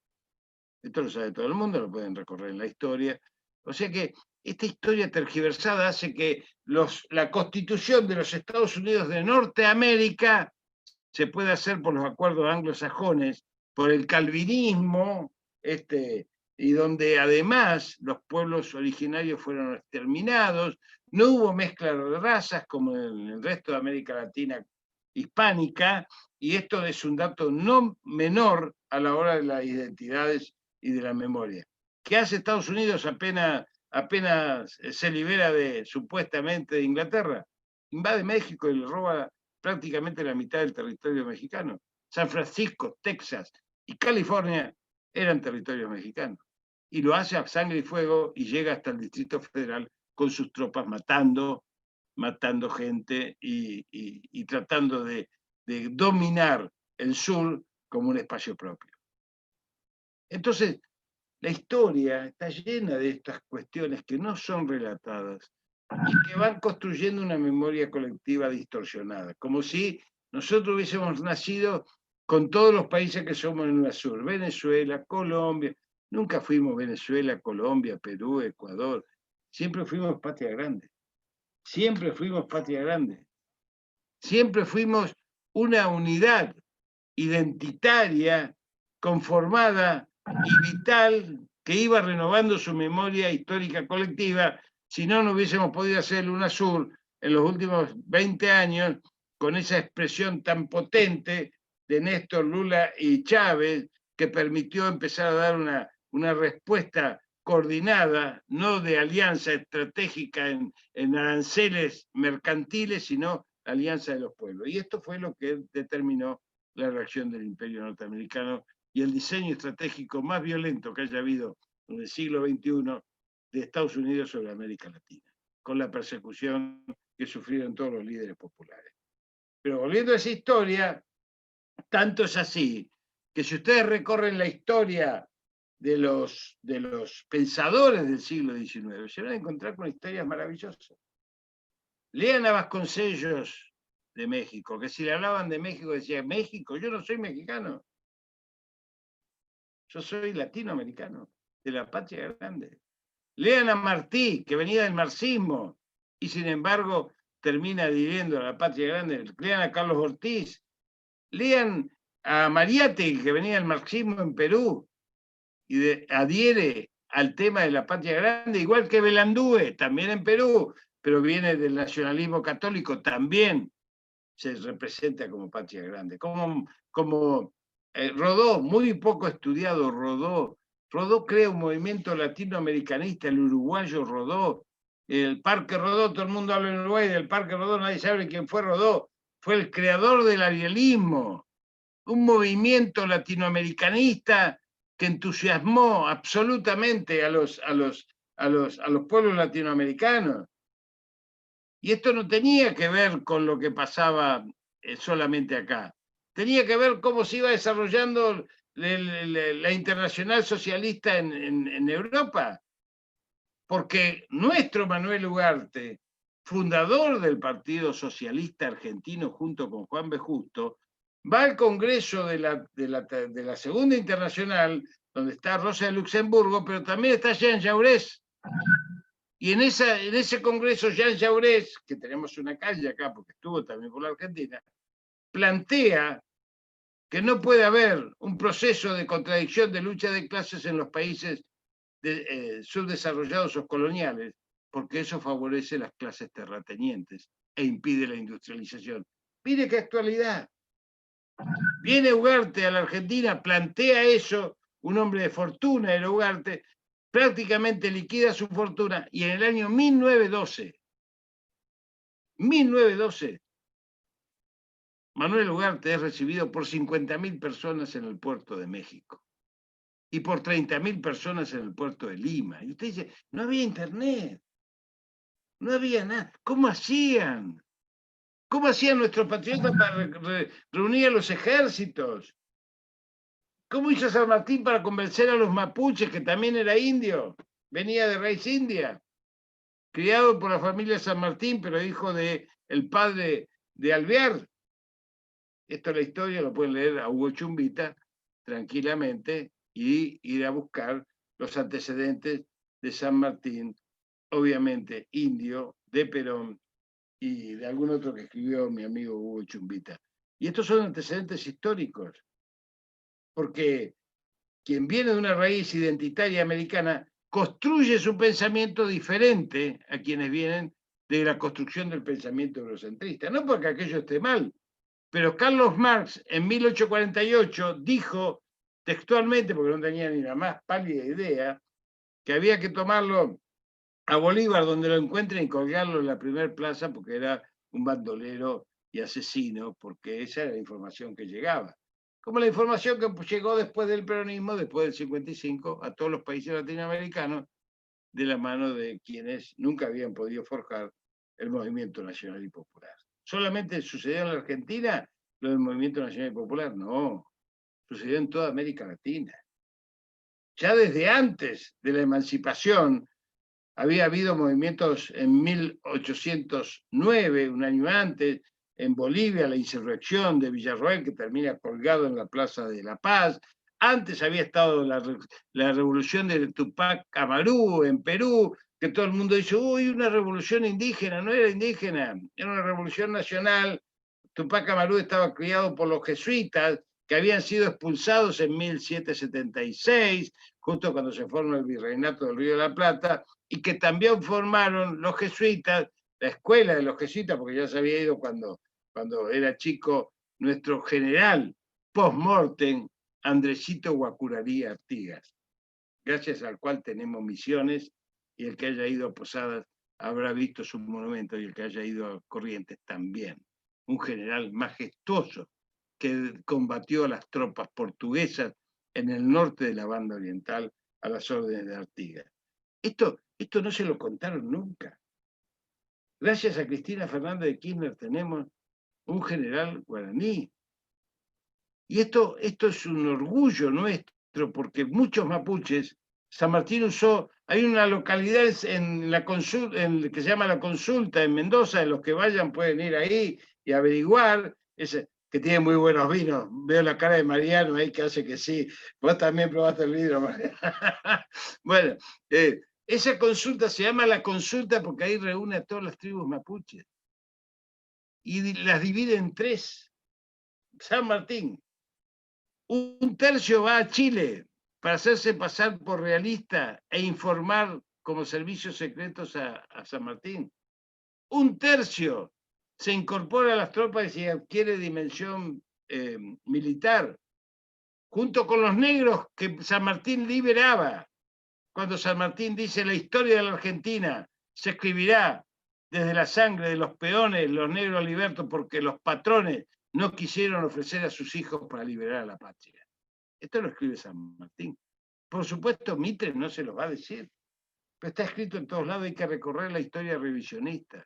Esto lo sabe todo el mundo, lo pueden recorrer en la historia. O sea que esta historia tergiversada hace que la constitución de los Estados Unidos de Norteamérica se pueda hacer por los acuerdos anglosajones, por el calvinismo, y donde además los pueblos originarios fueron exterminados, no hubo mezcla de razas como en el resto de América Latina hispánica, y esto es un dato no menor a la hora de las identidades y de la memoria. ¿Qué hace Estados Unidos apenas se libera supuestamente de Inglaterra? Invade México y le roba prácticamente la mitad del territorio mexicano. San Francisco, Texas y California eran territorios mexicanos. Y lo hace a sangre y fuego, y llega hasta el Distrito Federal con sus tropas matando gente y tratando de dominar el sur como un espacio propio. Entonces, la historia está llena de estas cuestiones que no son relatadas y que van construyendo una memoria colectiva distorsionada, como si nosotros hubiésemos nacido con todos los países que somos en UNASUR, Venezuela, Colombia, nunca fuimos Venezuela, Colombia, Perú, Ecuador, siempre fuimos patria grande, siempre fuimos patria grande, siempre fuimos una unidad identitaria, conformada y vital, que iba renovando su memoria histórica colectiva. Si no, no hubiésemos podido hacer el UNASUR en los últimos 20 años, con esa expresión tan potente de Néstor, Lula y Chávez, que permitió empezar a dar una respuesta coordinada, no de alianza estratégica en aranceles mercantiles, sino alianza de los pueblos. Y esto fue lo que determinó la reacción del imperio norteamericano y el diseño estratégico más violento que haya habido en el siglo XXI de Estados Unidos sobre América Latina, con la persecución que sufrieron todos los líderes populares. Pero volviendo a esa historia, tanto es así que si ustedes recorren la historia de los pensadores del siglo XIX, se van a encontrar con historias maravillosas. Lean a Vasconcellos de México, que si le hablaban de México decía, México, yo no soy mexicano, yo soy latinoamericano, de la patria grande. Lean a Martí, que venía del marxismo, y sin embargo termina adhiriendo a la patria grande. Lean a Carlos Ortiz, lean a Mariátegui, que venía del marxismo en Perú, y adhiere al tema de la patria grande, igual que Belandúe, también en Perú, pero viene del nacionalismo católico, también se representa como patria grande. Como Rodó, muy poco estudiado Rodó crea un movimiento latinoamericanista, el uruguayo Rodó, el Parque Rodó, todo el mundo habla en Uruguay del Parque Rodó, nadie sabe quién fue Rodó, fue el creador del arialismo, un movimiento latinoamericanista que entusiasmó absolutamente a los pueblos latinoamericanos. Y esto no tenía que ver con lo que pasaba solamente acá. Tenía que ver cómo se iba desarrollando la internacional socialista en Europa. Porque nuestro Manuel Ugarte, fundador del Partido Socialista Argentino junto con Juan B. Justo, va al Congreso de la Segunda Internacional, donde está Rosa de Luxemburgo, pero también está Jean Jaurès. Y en ese congreso, Jean Jaurès, que tenemos una calle acá, porque estuvo también por la Argentina, plantea que no puede haber un proceso de contradicción de lucha de clases en los países subdesarrollados o coloniales, porque eso favorece las clases terratenientes e impide la industrialización. Mire qué actualidad. Viene Ugarte a la Argentina, plantea eso, un hombre de fortuna era Ugarte, prácticamente liquida su fortuna y en el año 1912, Manuel Ugarte es recibido por 50.000 personas en el puerto de México y por 30.000 personas en el puerto de Lima. Y usted dice, no había internet, no había nada. ¿Cómo hacían? ¿Cómo hacían nuestros patriotas para reunir a los ejércitos? ¿Cómo hizo San Martín para convencer a los mapuches, que también era indio? Venía de raíz india, criado por la familia San Martín, pero hijo del padre de Alvear. Esto es la historia, lo pueden leer a Hugo Chumbita tranquilamente y ir a buscar los antecedentes de San Martín, obviamente indio, de Perón y de algún otro que escribió mi amigo Hugo Chumbita. Y estos son antecedentes históricos, porque quien viene de una raíz identitaria americana construye su pensamiento diferente a quienes vienen de la construcción del pensamiento eurocentrista. No porque aquello esté mal, pero Carlos Marx en 1848 dijo textualmente, porque no tenía ni la más pálida idea, que había que tomarlo a Bolívar donde lo encuentren y colgarlo en la primera plaza porque era un bandolero y asesino, porque esa era la información que llegaba. Como la información que llegó después del peronismo, después del 55, a todos los países latinoamericanos, de la mano de quienes nunca habían podido forjar el movimiento nacional y popular. ¿Solamente sucedió en la Argentina lo del movimiento nacional y popular? No, sucedió en toda América Latina. Ya desde antes de la emancipación, había habido movimientos en 1809, un año antes, en Bolivia, la insurrección de Villarroel, que termina colgado en la Plaza de la Paz. Antes había estado la revolución de Tupac Amaru en Perú, que todo el mundo dice, uy, una revolución indígena. No era indígena, era una revolución nacional. Tupac Amaru estaba criado por los jesuitas, que habían sido expulsados en 1776, justo cuando se forma el virreinato del Río de la Plata, y que también formaron los jesuitas, la escuela de los jesuitas, porque ya se había ido cuando era chico nuestro general post-mortem, Andresito Guacurarí Artigas, gracias al cual tenemos Misiones, y el que haya ido a Posadas habrá visto su monumento, y el que haya ido a Corrientes también. Un general majestuoso que combatió a las tropas portuguesas en el norte de la banda oriental a las órdenes de Artigas. Esto no se lo contaron nunca. Gracias a Cristina Fernández de Kirchner tenemos un general guaraní. Y esto es un orgullo nuestro, porque muchos mapuches, San Martín usó, hay una localidad en la consulta, que se llama La Consulta, en Mendoza, en los que vayan pueden ir ahí y averiguar, que tiene muy buenos vinos. Veo la cara de Mariano ahí que hace que sí. Vos también probaste el vino, Mariano. Bueno, esa consulta se llama La Consulta porque ahí reúne a todas las tribus mapuches. Y las divide en 3. San Martín. Un tercio va a Chile para hacerse pasar por realista e informar como servicios secretos a San Martín. Un tercio se incorpora a las tropas y adquiere dimensión militar, junto con los negros que San Martín liberaba. Cuando San Martín dice la historia de la Argentina se escribirá desde la sangre de los peones, los negros libertos, porque los patrones no quisieron ofrecer a sus hijos para liberar a la patria. Esto lo escribe San Martín. Por supuesto, Mitre no se lo va a decir, pero está escrito en todos lados. Hay que recorrer la historia revisionista.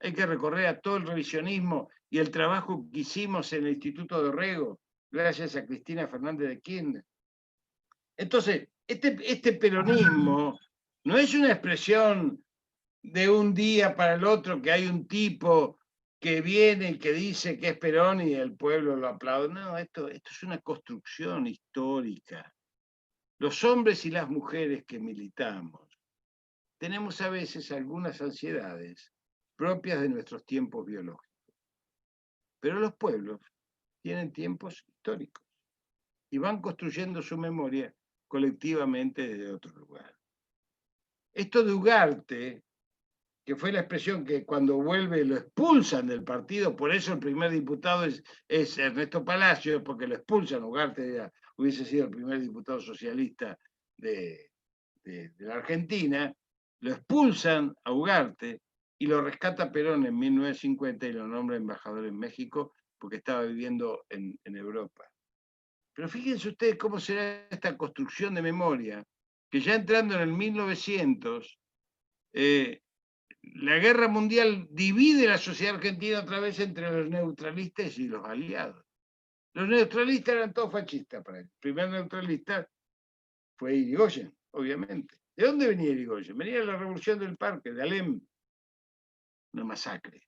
Hay que recorrer a todo el revisionismo y el trabajo que hicimos en el Instituto de Orrego, gracias a Cristina Fernández de Kirchner. Entonces, este peronismo no es una expresión de un día para el otro que hay un tipo que viene y que dice que es Perón y el pueblo lo aplaude. No, esto es una construcción histórica. Los hombres y las mujeres que militamos tenemos a veces algunas ansiedades propias de nuestros tiempos biológicos. Pero los pueblos tienen tiempos históricos y van construyendo su memoria colectivamente desde otro lugar. Esto de Ugarte, que fue la expresión que cuando vuelve lo expulsan del partido, por eso el primer diputado es Ernesto Palacio, porque lo expulsan. Ugarte hubiese sido el primer diputado socialista de la Argentina, lo expulsan a Ugarte y lo rescata Perón en 1950 y lo nombra embajador en México porque estaba viviendo en Europa. Pero fíjense ustedes cómo será esta construcción de memoria, que ya entrando en el 1900, la guerra mundial divide la sociedad argentina otra vez entre los neutralistas y los aliados. Los neutralistas eran todos fascistas para él. El primer neutralista fue Irigoyen, obviamente. ¿De dónde venía Irigoyen? Venía de la Revolución del Parque, de Alem, una masacre.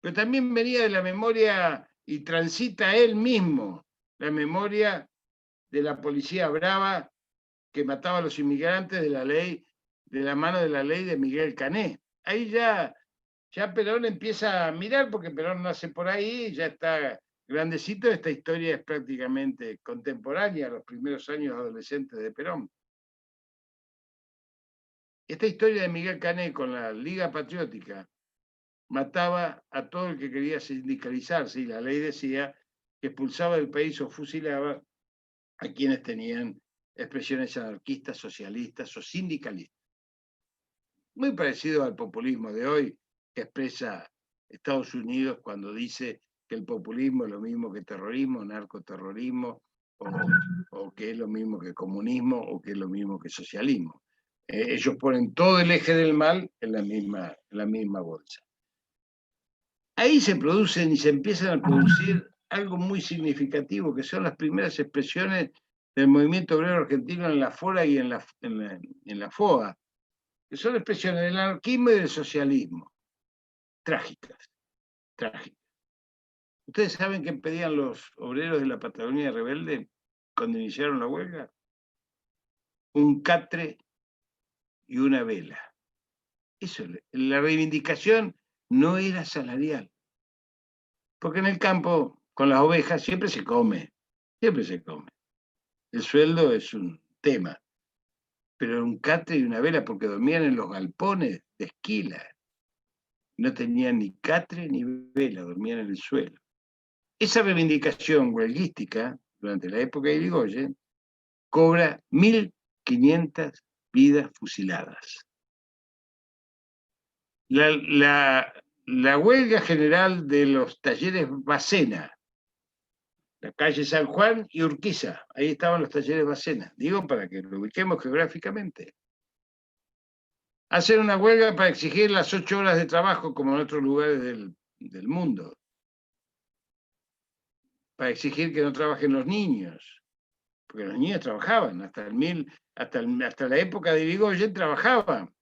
Pero también venía de la memoria, y transita él mismo, la memoria de la policía brava que mataba a los inmigrantes de la mano de la ley de Miguel Cané. Ahí ya Perón empieza a mirar, porque Perón nace por ahí, ya está grandecito. Esta historia es prácticamente contemporánea a los primeros años adolescentes de Perón. Esta historia de Miguel Cané con la Liga Patriótica mataba a todo el que quería sindicalizarse, y la ley decía que expulsaba del país o fusilaba a quienes tenían expresiones anarquistas, socialistas o sindicalistas. Muy parecido al populismo de hoy que expresa Estados Unidos cuando dice que el populismo es lo mismo que terrorismo, narcoterrorismo, o que es lo mismo que comunismo, o que es lo mismo que socialismo. Ellos ponen todo el eje del mal en la misma bolsa. Ahí se producen y se empiezan a producir algo muy significativo, que son las primeras expresiones del movimiento obrero argentino en la FORA y en la FOA, que son expresiones del anarquismo y del socialismo. Trágicas. ¿Ustedes saben qué pedían los obreros de la Patagonia Rebelde cuando iniciaron la huelga? Un catre y una vela. Eso, la reivindicación no era salarial. Porque en el campo, con las ovejas, siempre se come. Siempre se come. El sueldo es un tema. Pero un catre y una vela, porque dormían en los galpones de esquila. No tenían ni catre ni vela, dormían en el suelo. Esa reivindicación huelguística, durante la época de Irigoyen, cobra 1.500 vidas fusiladas. La huelga general de los talleres Bacena, la calle San Juan y Urquiza, ahí estaban los talleres Bacena, digo para que lo ubiquemos geográficamente. Hacer una huelga para exigir las 8 horas de trabajo como en otros lugares del mundo, para exigir que no trabajen los niños, porque los niños trabajaban, hasta la época de Irigoyen trabajaban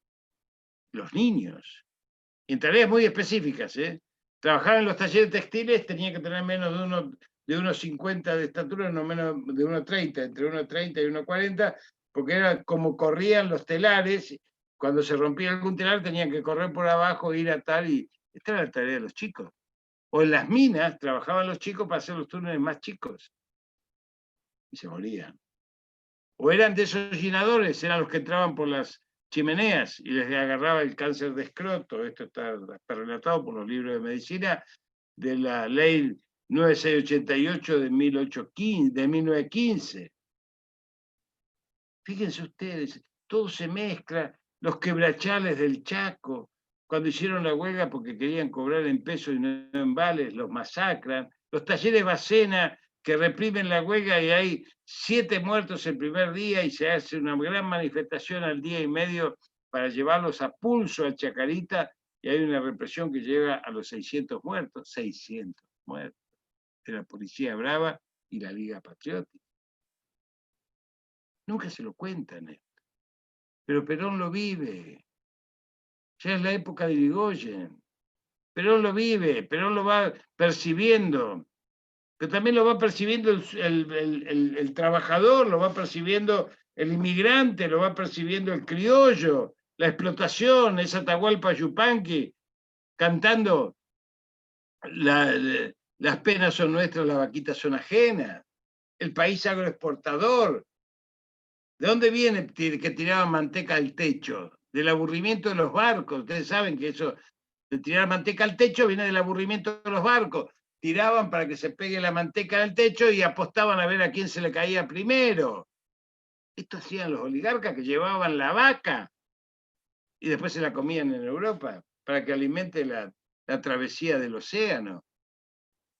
los niños, en tareas muy específicas, ¿eh? Trabajar en los talleres textiles tenía que tener menos de 1,50 de estatura, no menos de 1,30, entre 1,30 y 1,40, porque era como corrían los telares, cuando se rompía algún telar tenían que correr por abajo, ir a tal, y esta era la tarea de los chicos. O en las minas trabajaban los chicos para hacer los túneles más chicos, y se morían. O eran de esos llenadores, eran los que entraban por las chimeneas y les agarraba el cáncer de escroto. Esto está relatado por los libros de medicina de la ley 9688 de 1915. Fíjense ustedes, todo se mezcla, los quebrachales del Chaco, cuando hicieron la huelga porque querían cobrar en pesos y no en vales, los masacran, los talleres Bacena que reprimen la huelga y hay 7 muertos el primer día y se hace una gran manifestación al día y medio para llevarlos a pulso a Chacarita y hay una represión que llega a los 600 muertos de la Policía Brava y la Liga Patriótica. Nunca se lo cuentan esto. Pero Perón lo vive. Ya es la época de Irigoyen. Perón lo vive, Perón lo va percibiendo. Pero también lo va percibiendo el trabajador, lo va percibiendo el inmigrante, lo va percibiendo el criollo, la explotación, esa Atahualpa Yupanqui cantando las penas son nuestras, las vaquitas son ajenas. El país agroexportador. ¿De dónde viene que tiraban manteca al techo? Del aburrimiento de los barcos. Ustedes saben que eso de tirar manteca al techo viene del aburrimiento de los barcos. Tiraban para que se pegue la manteca al techo y apostaban a ver a quién se le caía primero. Esto hacían los oligarcas que llevaban la vaca y después se la comían en Europa para que alimente la travesía del océano.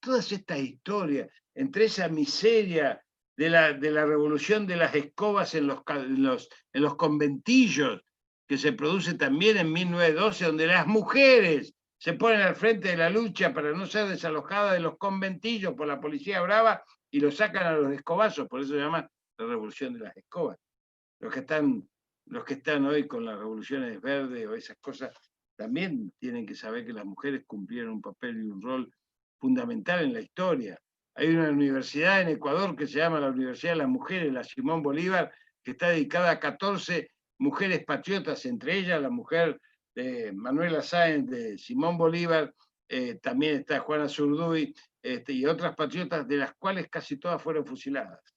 Todas estas historias, entre esa miseria de la revolución de las escobas en los conventillos, que se produce también en 1912, donde las mujeres se ponen al frente de la lucha para no ser desalojadas de los conventillos por la policía brava y los sacan a los escobazos, por eso se llama la revolución de las escobas. Los que están hoy con las revoluciones verdes o esas cosas, también tienen que saber que las mujeres cumplieron un papel y un rol fundamental en la historia. Hay una universidad en Ecuador que se llama la Universidad de las Mujeres, la Simón Bolívar, que está dedicada a 14 mujeres patriotas, entre ellas la mujer de Manuela Sáenz, de Simón Bolívar, también está Juana Zurduy, y otras patriotas, de las cuales casi todas fueron fusiladas.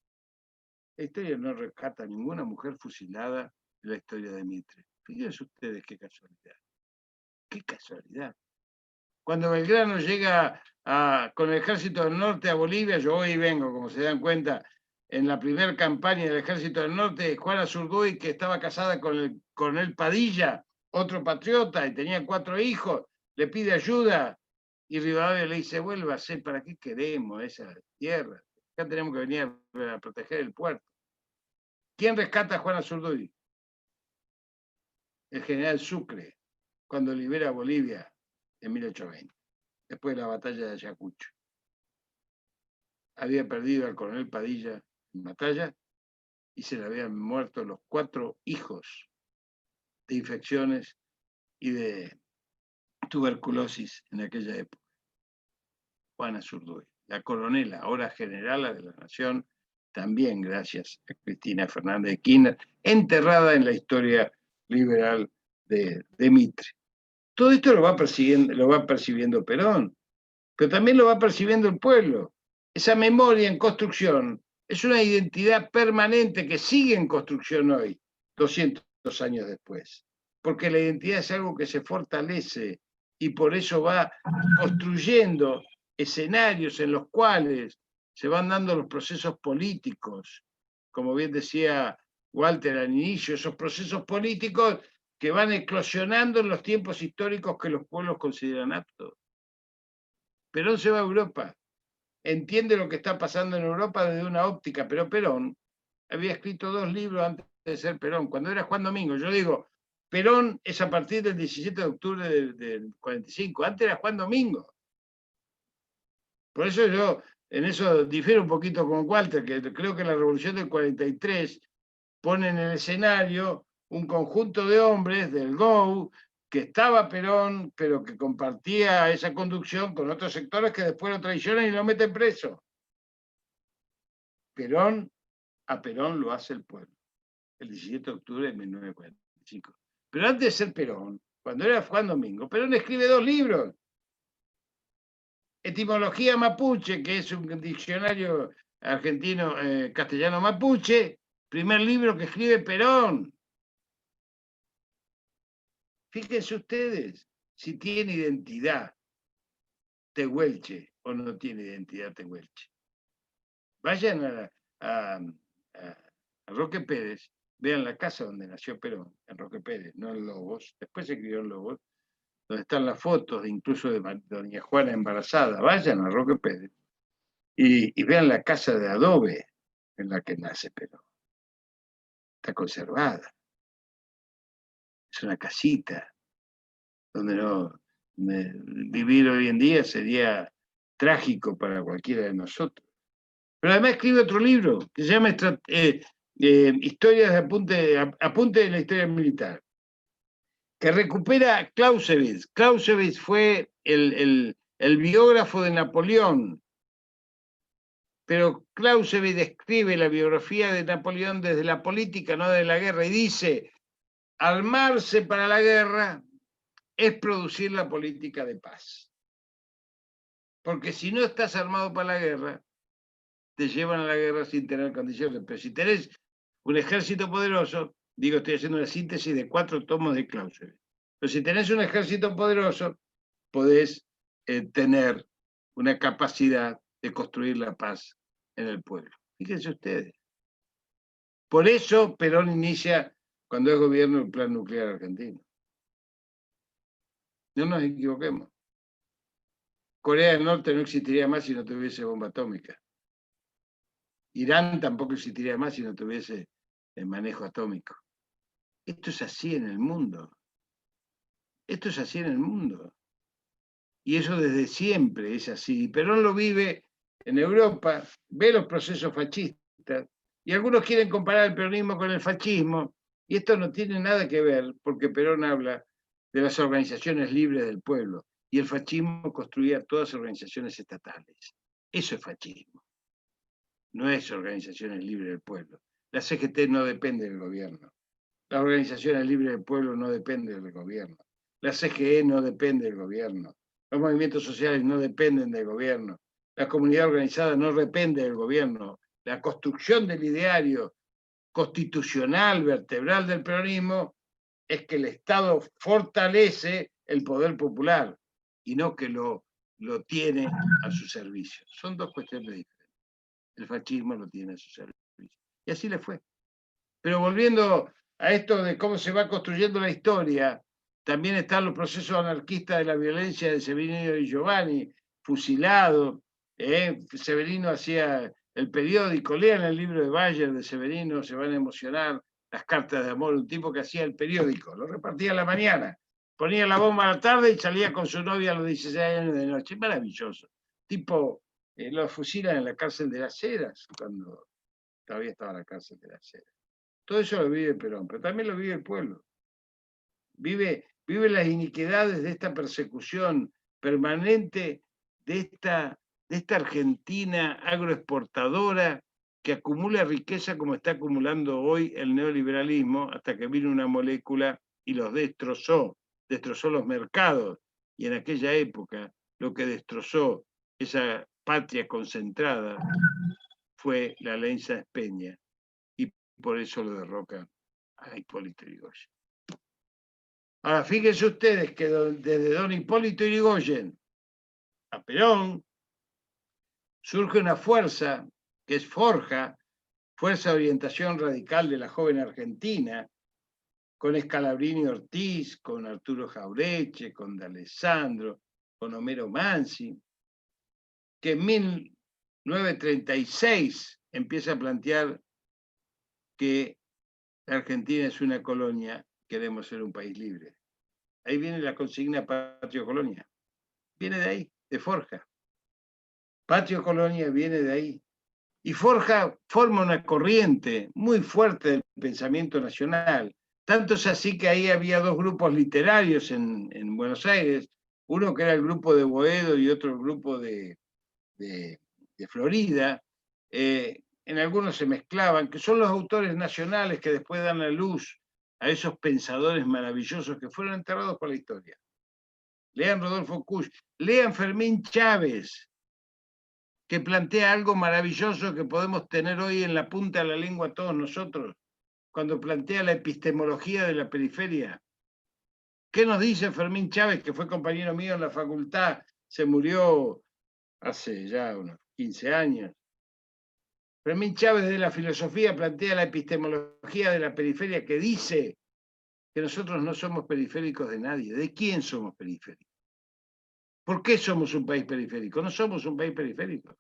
La historia no rescata a ninguna mujer fusilada de la historia de Mitre. Fíjense ustedes qué casualidad. Qué casualidad. Cuando Belgrano llega con el Ejército del Norte a Bolivia, yo hoy vengo, como se dan cuenta, en la primera campaña del Ejército del Norte, Juana Zurduy, que estaba casada con el coronel Padilla, otro patriota, y tenía 4 hijos, le pide ayuda, y Rivadavia le dice, vuélvase, ¿para qué queremos esa tierra? Acá tenemos que venir a proteger el puerto. ¿Quién rescata a Juana Zurduy? El general Sucre, cuando libera Bolivia en 1820, después de la batalla de Ayacucho. Había perdido al coronel Padilla en batalla y se le habían muerto los 4 hijos de infecciones y de tuberculosis en aquella época. Juana Zurduy, la coronela, ahora generala de la Nación, también gracias a Cristina Fernández de Kirchner, enterrada en la historia liberal de Mitre. Todo esto lo va percibiendo Perón, pero también lo va percibiendo el pueblo. Esa memoria en construcción es una identidad permanente que sigue en construcción hoy, 200 años después, porque la identidad es algo que se fortalece y por eso va construyendo escenarios en los cuales se van dando los procesos políticos, como bien decía Walter al inicio, esos procesos políticos que van eclosionando en los tiempos históricos que los pueblos consideran aptos. Perón se va a Europa, entiende lo que está pasando en Europa desde una óptica, pero Perón había escrito 2 libros antes de ser Perón, cuando era Juan Domingo. Yo digo, Perón es a partir del 17 de octubre del 45, antes era Juan Domingo. Por eso yo en eso difiero un poquito con Walter, que creo que la revolución del 43 pone en el escenario un conjunto de hombres del GO, que estaba Perón, pero que compartía esa conducción con otros sectores que después lo traicionan y lo meten preso. A Perón lo hace el pueblo, el 17 de octubre de 1945. Pero antes de ser Perón, cuando era Juan Domingo, Perón escribe 2 libros. Etimología mapuche, que es un diccionario argentino castellano mapuche, primer libro que escribe Perón. Fíjense ustedes si tiene identidad Tehuelche o no tiene identidad Tehuelche. Vayan a Roque Pérez, vean la casa donde nació Perón, en Roque Pérez, no en Lobos, después se crió en Lobos, donde están las fotos incluso de doña Juana embarazada. Vayan a Roque Pérez y vean la casa de adobe en la que nace Perón. Está conservada. Es una casita donde vivir hoy en día sería trágico para cualquiera de nosotros. Pero además escribe otro libro que se llama Historias de apunte de la historia militar, que recupera Clausewitz. Clausewitz fue el biógrafo de Napoleón, pero Clausewitz describe la biografía de Napoleón desde la política, no de la guerra, y dice, armarse para la guerra es producir la política de paz. Porque si no estás armado para la guerra, te llevan a la guerra sin tener condiciones. Pero si tenés un ejército poderoso, digo, estoy haciendo una síntesis de 4 tomos de Clausewitz. Pero si tenés un ejército poderoso, podés tener una capacidad de construir la paz en el pueblo. Fíjense ustedes. Por eso Perón inicia, cuando es gobierno, el plan nuclear argentino. No nos equivoquemos. Corea del Norte no existiría más si no tuviese bomba atómica. Irán tampoco existiría más si no tuviese el manejo atómico. Esto es así en el mundo. Esto es así en el mundo. Y eso desde siempre es así. Perón lo vive en Europa, ve los procesos fascistas, y algunos quieren comparar el peronismo con el fascismo, y esto no tiene nada que ver, porque Perón habla de las organizaciones libres del pueblo, y el fascismo construía todas las organizaciones estatales. Eso es fascismo. No es organizaciones libres del pueblo. La CGT no depende del gobierno. Las organizaciones libres del pueblo no dependen del gobierno. La CGE no depende del gobierno. Los movimientos sociales no dependen del gobierno. La comunidad organizada no depende del gobierno. La construcción del ideario constitucional, vertebral del peronismo, es que el Estado fortalece el poder popular y no que lo tiene a su servicio. Son 2 cuestiones diferentes. El fascismo lo tiene a su servicio. Y así le fue. Pero volviendo a esto de cómo se va construyendo la historia, también están los procesos anarquistas de la violencia de Severino y Giovanni, fusilado. Severino hacía el periódico, lean el libro de Bayer de Severino, se van a emocionar, las cartas de amor, un tipo que hacía el periódico, lo repartía a la mañana, ponía la bomba a la tarde y salía con su novia a los 16 años de noche. Maravilloso. Tipo, lo fusilan en la cárcel de las Heras, cuando todavía estaba en la cárcel de las Heras. Todo eso lo vive Perón, pero también lo vive el pueblo. Vive las iniquidades de esta persecución permanente, de esta de esta Argentina agroexportadora que acumula riqueza como está acumulando hoy el neoliberalismo, hasta que vino una molécula y los destrozó los mercados. Y en aquella época lo que destrozó esa patria concentrada fue la ley Sáenz Peña, y por eso lo derrocan a Hipólito Yrigoyen. Ahora, fíjense ustedes que desde don Hipólito Yrigoyen a Perón surge una fuerza que es Forja, Fuerza de Orientación Radical de la Joven Argentina, con Scalabrini Ortiz, con Arturo Jaureche, con D'Alessandro, con Homero Mansi, que en 1936 empieza a plantear que la Argentina es una colonia, queremos ser un país libre. Ahí viene la consigna Patrio Colonia. Viene de ahí, de Forja. Patrio Colonia viene de ahí. Y Forja forma una corriente muy fuerte del pensamiento nacional. Tanto es así que ahí había dos grupos literarios en Buenos Aires, uno que era el grupo de Boedo y otro el grupo de Florida. En algunos se mezclaban, que son los autores nacionales que después dan la luz a esos pensadores maravillosos que fueron enterrados por la historia. Lean Rodolfo Kusch, lean Fermín Chávez, que plantea algo maravilloso que podemos tener hoy en la punta de la lengua todos nosotros, cuando plantea la epistemología de la periferia. ¿Qué nos dice Fermín Chávez, que fue compañero mío en la facultad, se murió hace ya unos 15 años? Fermín Chávez de la filosofía plantea la epistemología de la periferia, que dice que nosotros no somos periféricos de nadie. ¿De quién somos periféricos? ¿Por qué somos un país periférico? No somos un país periférico.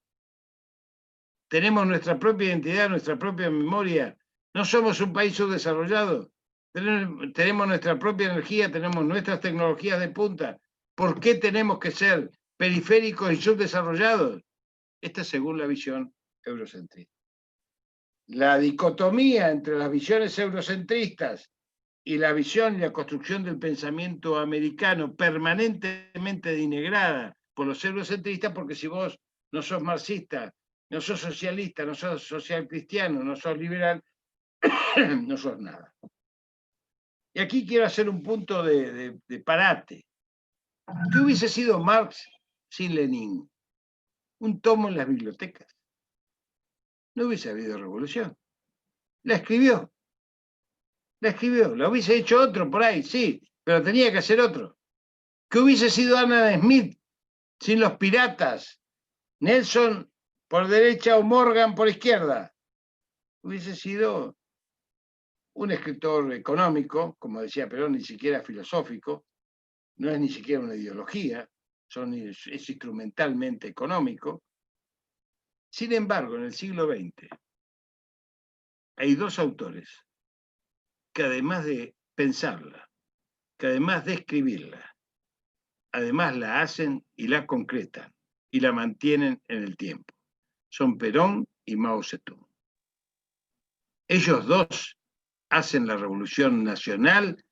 Tenemos nuestra propia identidad, nuestra propia memoria. No somos un país subdesarrollado. Tenemos nuestra propia energía, tenemos nuestras tecnologías de punta. ¿Por qué tenemos que ser periféricos y subdesarrollados? Esta es según la visión eurocentrista. La dicotomía entre las visiones eurocentristas y la visión y la construcción del pensamiento americano permanentemente denigrada por los eurocentristas, porque si vos no sos marxista, no sos socialista, no sos social cristiano, no sos liberal, no sos nada. Y aquí quiero hacer un punto de parate. ¿Qué hubiese sido Marx sin Lenin? Un tomo en las bibliotecas. No hubiese habido revolución. La escribió. La hubiese hecho otro por ahí, sí, pero tenía que hacer otro. ¿Qué hubiese sido Adam Smith sin los piratas? Nelson por derecha o Morgan por izquierda. Hubiese sido un escritor económico, como decía Perón, ni siquiera filosófico, no es ni siquiera una ideología, es instrumentalmente económico. Sin embargo, en el siglo XX hay dos autores que además de pensarla, que además de escribirla, además la hacen y la concretan y la mantienen en el tiempo. Son Perón y Mao Zedong. Ellos dos hacen la revolución nacional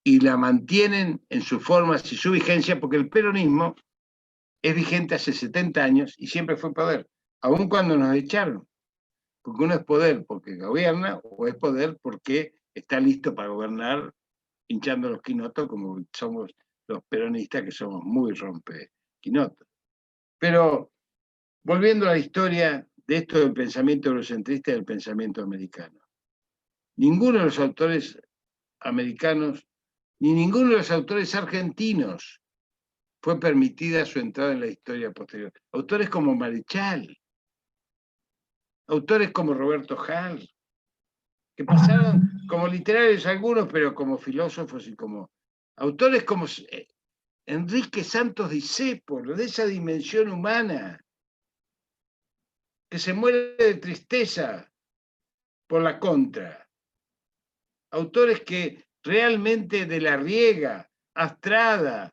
y la mantienen en sus formas y su vigencia, porque el peronismo es vigente hace 70 años y siempre fue poder, aun cuando nos echaron. Porque uno es poder porque gobierna o es poder porque está listo para gobernar hinchando los quinotos, como somos los peronistas, que somos muy rompequinotos. Pero volviendo a la historia de esto del pensamiento eurocentrista y del pensamiento americano. Ninguno de los autores americanos, ni ninguno de los autores argentinos fue permitida su entrada en la historia posterior. Autores como Marichal, autores como Roberto Hall, que pasaron como literarios algunos, pero como filósofos y como autores como Enrique Santos Discépolo, de esa dimensión humana, que se muere de tristeza por la contra. Autores que realmente de la Riega, Astrada,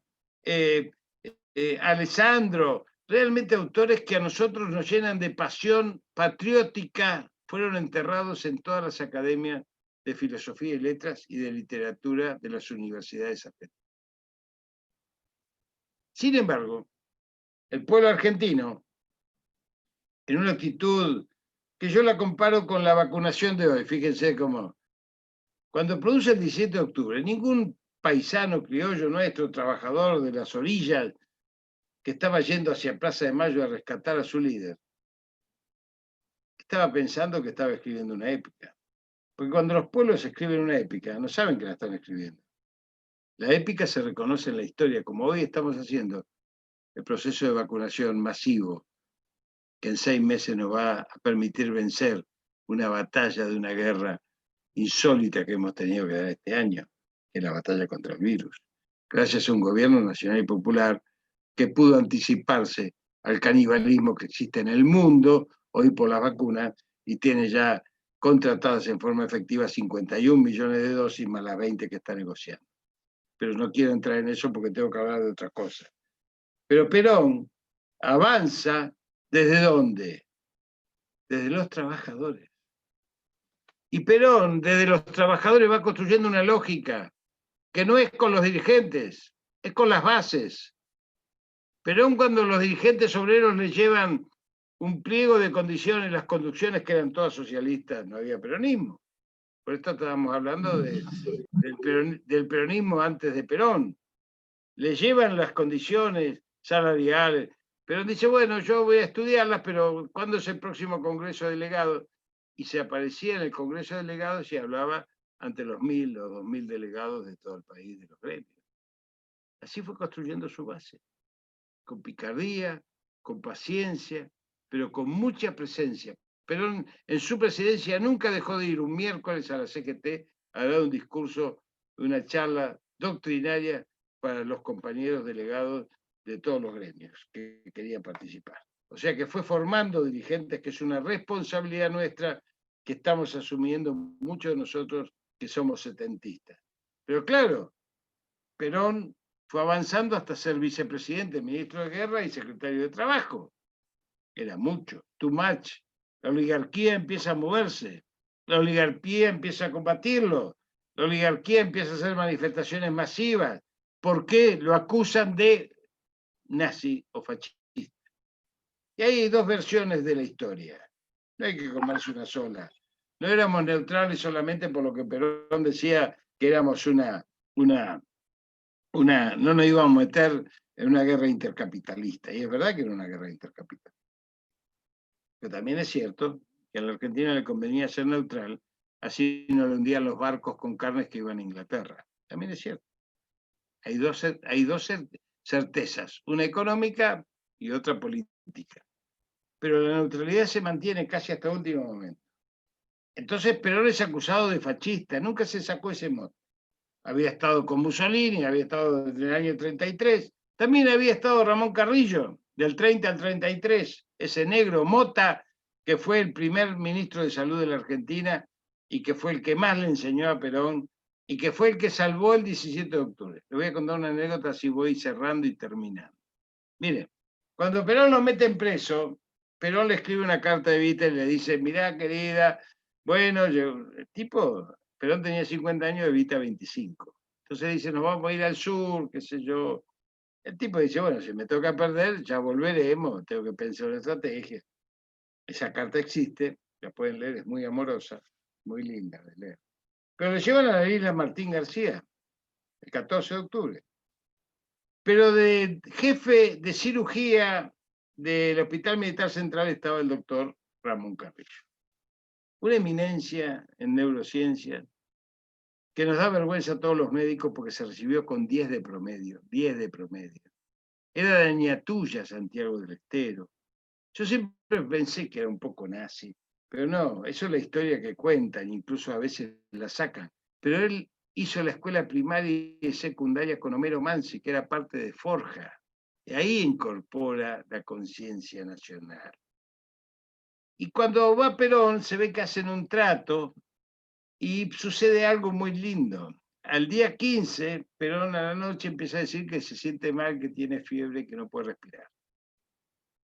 Alessandro, realmente autores que a nosotros nos llenan de pasión patriótica, fueron enterrados en todas las academias de filosofía y letras y de literatura de las universidades argentinas. Sin embargo, el pueblo argentino en una actitud que yo la comparo con la vacunación de hoy. Fíjense cómo, cuando produce el 17 de octubre, ningún paisano criollo nuestro, trabajador de las orillas, que estaba yendo hacia Plaza de Mayo a rescatar a su líder, estaba pensando que estaba escribiendo una épica. Porque cuando los pueblos escriben una épica, no saben que la están escribiendo. La épica se reconoce en la historia, como hoy estamos haciendo el proceso de vacunación masivo, que en 6 meses nos va a permitir vencer una batalla de una guerra insólita que hemos tenido que dar este año, que es la batalla contra el virus. Gracias a un gobierno nacional y popular que pudo anticiparse al canibalismo que existe en el mundo, hoy por las vacunas, y tiene ya contratadas en forma efectiva 51 millones de dosis más las 20 que está negociando. Pero no quiero entrar en eso porque tengo que hablar de otra cosa. Pero Perón avanza ¿desde dónde? Desde los trabajadores. Y Perón, desde los trabajadores, va construyendo una lógica que no es con los dirigentes, es con las bases. Perón, cuando los dirigentes obreros le llevan un pliego de condiciones, las conducciones que eran todas socialistas, no había peronismo. Por esto estábamos hablando del peronismo antes de Perón. Le llevan las condiciones salariales. Perón dice, bueno, yo voy a estudiarlas, pero ¿cuándo es el próximo Congreso de Delegados? Y se aparecía en el Congreso de Delegados y hablaba ante los 1.000 o 2.000 delegados de todo el país, de los gremios. Así fue construyendo su base, con picardía, con paciencia, pero con mucha presencia. Perón en su presidencia nunca dejó de ir un miércoles a la CGT a dar un discurso, una charla doctrinaria para los compañeros delegados de todos los gremios que querían participar. O sea que fue formando dirigentes, que es una responsabilidad nuestra que estamos asumiendo muchos de nosotros que somos setentistas. Pero claro, Perón fue avanzando hasta ser vicepresidente, ministro de Guerra y secretario de Trabajo. Era mucho, too much. La oligarquía empieza a moverse, la oligarquía empieza a combatirlo, la oligarquía empieza a hacer manifestaciones masivas. ¿Por qué? Lo acusan de nazi o fascista. Y hay dos versiones de la historia. No hay que comerse una sola. No éramos neutrales solamente por lo que Perón decía que éramos no nos íbamos a meter en una guerra intercapitalista. Y es verdad que era una guerra intercapitalista. Pero también es cierto que a la Argentina le convenía ser neutral, así no le hundían los barcos con carnes que iban a Inglaterra. También es cierto. Hay dos certezas, una económica y otra política. Pero la neutralidad se mantiene casi hasta el último momento. Entonces Perón es acusado de fascista, nunca se sacó ese mote. Había estado con Mussolini, había estado desde el año 33, también había estado Ramón Carrillo, del 30 al 33, ese negro Mota, que fue el primer ministro de Salud de la Argentina y que fue el que más le enseñó a Perón y que fue el que salvó el 17 de octubre. Le voy a contar una anécdota así voy cerrando y terminando. Miren, cuando Perón lo meten preso, Perón le escribe una carta de Evita y le dice, mirá querida, bueno, el tipo, Perón tenía 50 años, Evita 25. Entonces dice, nos vamos a ir al sur, qué sé yo. El tipo dice, bueno, si me toca perder, ya volveremos, tengo que pensar una estrategia. Esa carta existe, la pueden leer, es muy amorosa, muy linda de leer. Pero le llevan a la isla Martín García, el 14 de octubre. Pero de jefe de cirugía del Hospital Militar Central estaba el doctor Ramón Carrillo. Una eminencia en neurociencia que nos da vergüenza a todos los médicos porque se recibió con 10 de promedio, 10 de promedio. Era de Añatuya, Santiago del Estero. Yo siempre pensé que era un poco nazi, pero no, eso es la historia que cuentan, incluso a veces la sacan. Pero él hizo la escuela primaria y secundaria con Homero Mansi, que era parte de Forja. Y ahí incorpora la conciencia nacional. Y cuando va Perón, se ve que hacen un trato y sucede algo muy lindo. Al día 15, Perón a la noche empieza a decir que se siente mal, que tiene fiebre, que no puede respirar.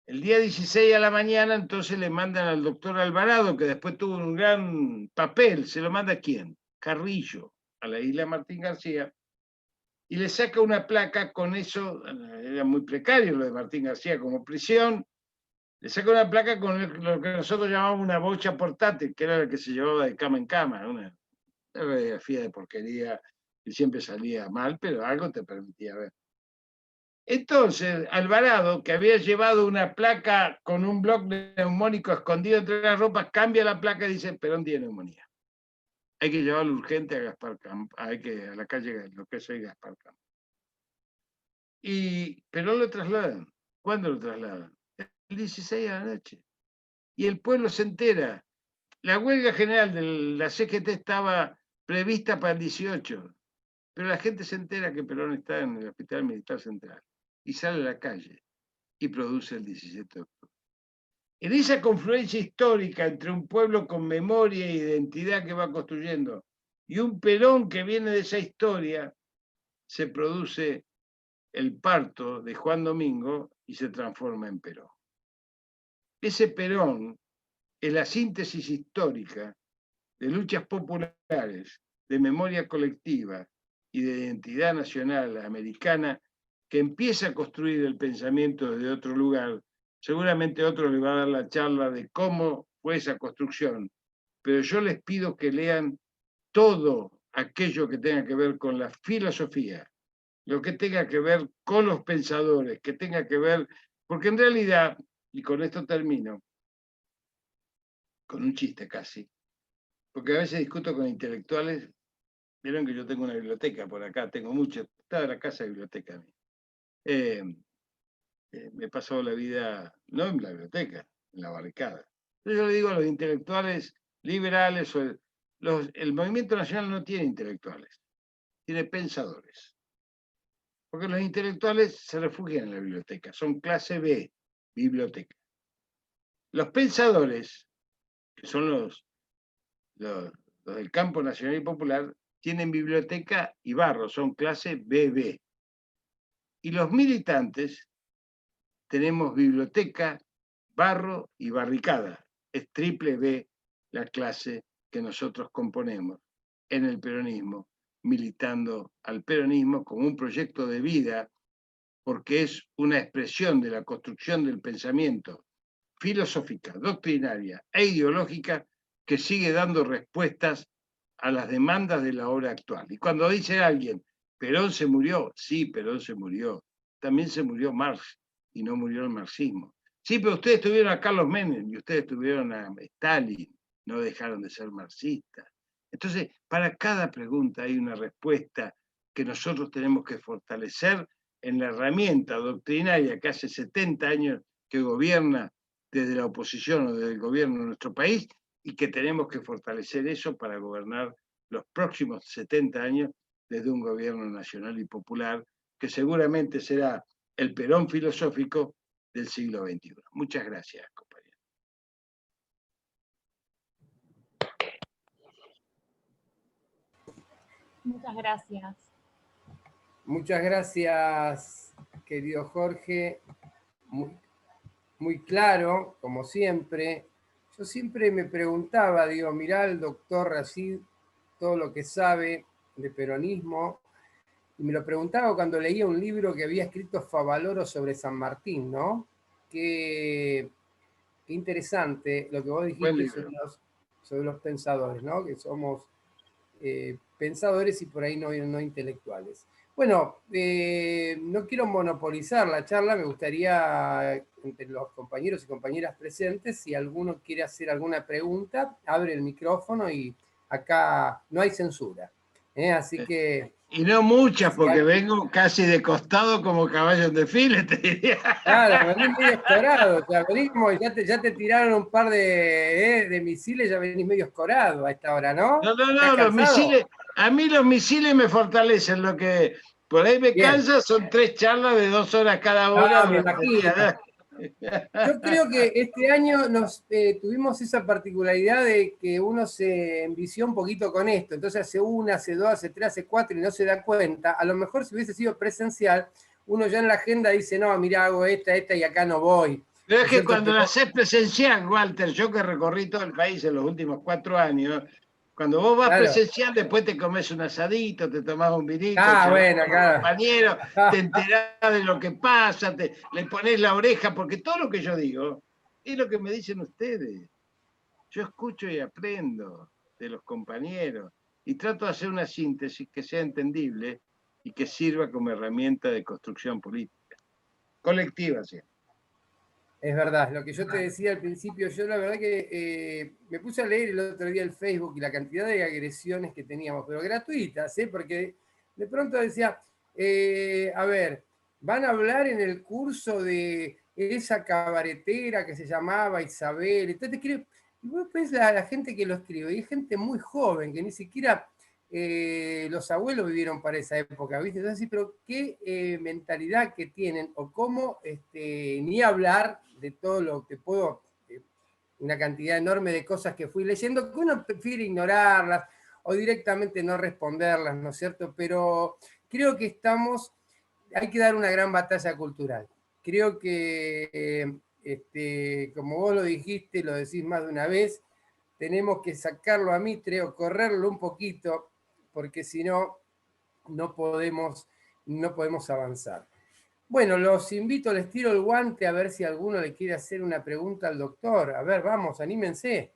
El día 16 a la mañana, entonces le mandan al doctor Alvarado, que después tuvo un gran papel. ¿Se lo manda a quién? Carrillo, a la isla Martín García, y le saca una placa con eso. Era muy precario lo de Martín García como prisión, Le saca una placa con lo que nosotros llamamos una bocha portátil, que era la que se llevaba de cama en cama, una radiografía de porquería que siempre salía mal, pero algo te permitía ver. Entonces, Alvarado, que había llevado una placa con un bloc neumónico escondido entre las ropas, cambia la placa y dice, Perón tiene neumonía. Hay que llevarlo urgente a Gaspar Camp, a la calle, lo que es hoy Gaspar Camp. Y Perón lo trasladan. ¿Cuándo lo trasladan? El 16 de la noche. Y el pueblo se entera. La huelga general de la CGT estaba prevista para el 18, pero la gente se entera que Perón está en el Hospital Militar Central y sale a la calle y produce el 17 de octubre. En esa confluencia histórica entre un pueblo con memoria e identidad que va construyendo y un Perón que viene de esa historia, se produce el parto de Juan Domingo y se transforma en Perón. Ese Perón es la síntesis histórica de luchas populares, de memoria colectiva y de identidad nacional americana que empieza a construir el pensamiento desde otro lugar. Seguramente otro le va a dar la charla de cómo fue esa construcción, pero yo les pido que lean todo aquello que tenga que ver con la filosofía, lo que tenga que ver con los pensadores, que tenga que ver, porque en realidad, y con esto termino, con un chiste casi, porque a veces discuto con intelectuales. Vieron que yo tengo una biblioteca por acá, tengo mucho, está en la casa de biblioteca. Me he pasado la vida, no en la biblioteca, en la barricada. Entonces yo le digo a los intelectuales liberales, el movimiento nacional no tiene intelectuales, tiene pensadores. Porque los intelectuales se refugian en la biblioteca, son clase B, biblioteca. Los pensadores, que son los del campo nacional y popular, tienen biblioteca y barro, son clase BB. Y los militantes tenemos biblioteca, barro y barricada. Es triple B la clase que nosotros componemos en el peronismo, militando al peronismo como un proyecto de vida, porque es una expresión de la construcción del pensamiento filosófica, doctrinaria e ideológica que sigue dando respuestas a las demandas de la hora actual. Y cuando dice alguien, Perón se murió, sí, Perón se murió, también se murió Marx y no murió el marxismo. Sí, pero ustedes tuvieron a Carlos Menem y ustedes tuvieron a Stalin, no dejaron de ser marxistas. Entonces, para cada pregunta hay una respuesta que nosotros tenemos que fortalecer en la herramienta doctrinaria que hace 70 años que gobierna desde la oposición o desde el gobierno de nuestro país, y que tenemos que fortalecer eso para gobernar los próximos 70 años desde un gobierno nacional y popular que seguramente será el Perón filosófico del siglo XXI. Muchas gracias, compañero. Muchas gracias. Muchas gracias, querido Jorge. Muy claro, como siempre. Yo siempre me preguntaba, digo, mirá el doctor Rashid, todo lo que sabe de peronismo, y me lo preguntaba cuando leía un libro que había escrito Favaloro sobre San Martín, ¿no? Qué interesante lo que vos dijiste sobre los pensadores, ¿no? Que somos pensadores y por ahí no intelectuales. Bueno, no quiero monopolizar la charla, me gustaría, entre los compañeros y compañeras presentes, si alguno quiere hacer alguna pregunta, abre el micrófono y acá no hay censura. Así que... Y no muchas, porque vengo casi de costado como caballo en desfile, te diría. Claro, venís medio escorado, o sea, venís como ya te tiraron un par de misiles, ya venís medio escorado a esta hora, ¿no? No, los misiles, a mí los misiles me fortalecen, lo que por ahí me cansa son 3 charlas de 2 horas cada una. Me imagino. Yo creo que este año tuvimos esa particularidad de que uno se envició un poquito con esto, entonces hace 1, hace 2, hace 3, hace 4 y no se da cuenta. A lo mejor si hubiese sido presencial, uno ya en la agenda dice, no, mira, hago esta y acá no voy. Pero es que cuando lo haces presencial, Walter, yo que recorrí todo el país en los últimos 4 años, cuando vos vas presencial, después te comes un asadito, te tomás un vinito, bueno, con compañeros, te enterás de lo que pasa, le pones la oreja, porque todo lo que yo digo es lo que me dicen ustedes. Yo escucho y aprendo de los compañeros y trato de hacer una síntesis que sea entendible y que sirva como herramienta de construcción política. Colectiva, sí. Es verdad, lo que yo te decía al principio, yo la verdad que me puse a leer el otro día el Facebook y la cantidad de agresiones que teníamos, pero gratuitas, porque de pronto decía, a ver, van a hablar en el curso de esa cabaretera que se llamaba Isabel, entonces y vos ves la gente que lo escribe, y es gente muy joven, que ni siquiera los abuelos vivieron para esa época, ¿viste? Entonces, sí, pero qué mentalidad que tienen, o cómo, ni hablar de todo lo que puedo, una cantidad enorme de cosas que fui leyendo, que uno prefiere ignorarlas o directamente no responderlas, ¿no es cierto? Pero creo que hay que dar una gran batalla cultural. Creo que, como vos lo dijiste, lo decís más de una vez, tenemos que sacarlo a Mitre o correrlo un poquito, porque si no, no podemos avanzar. Bueno, los invito, les tiro el guante a ver si alguno le quiere hacer una pregunta al doctor. A ver, vamos, anímense.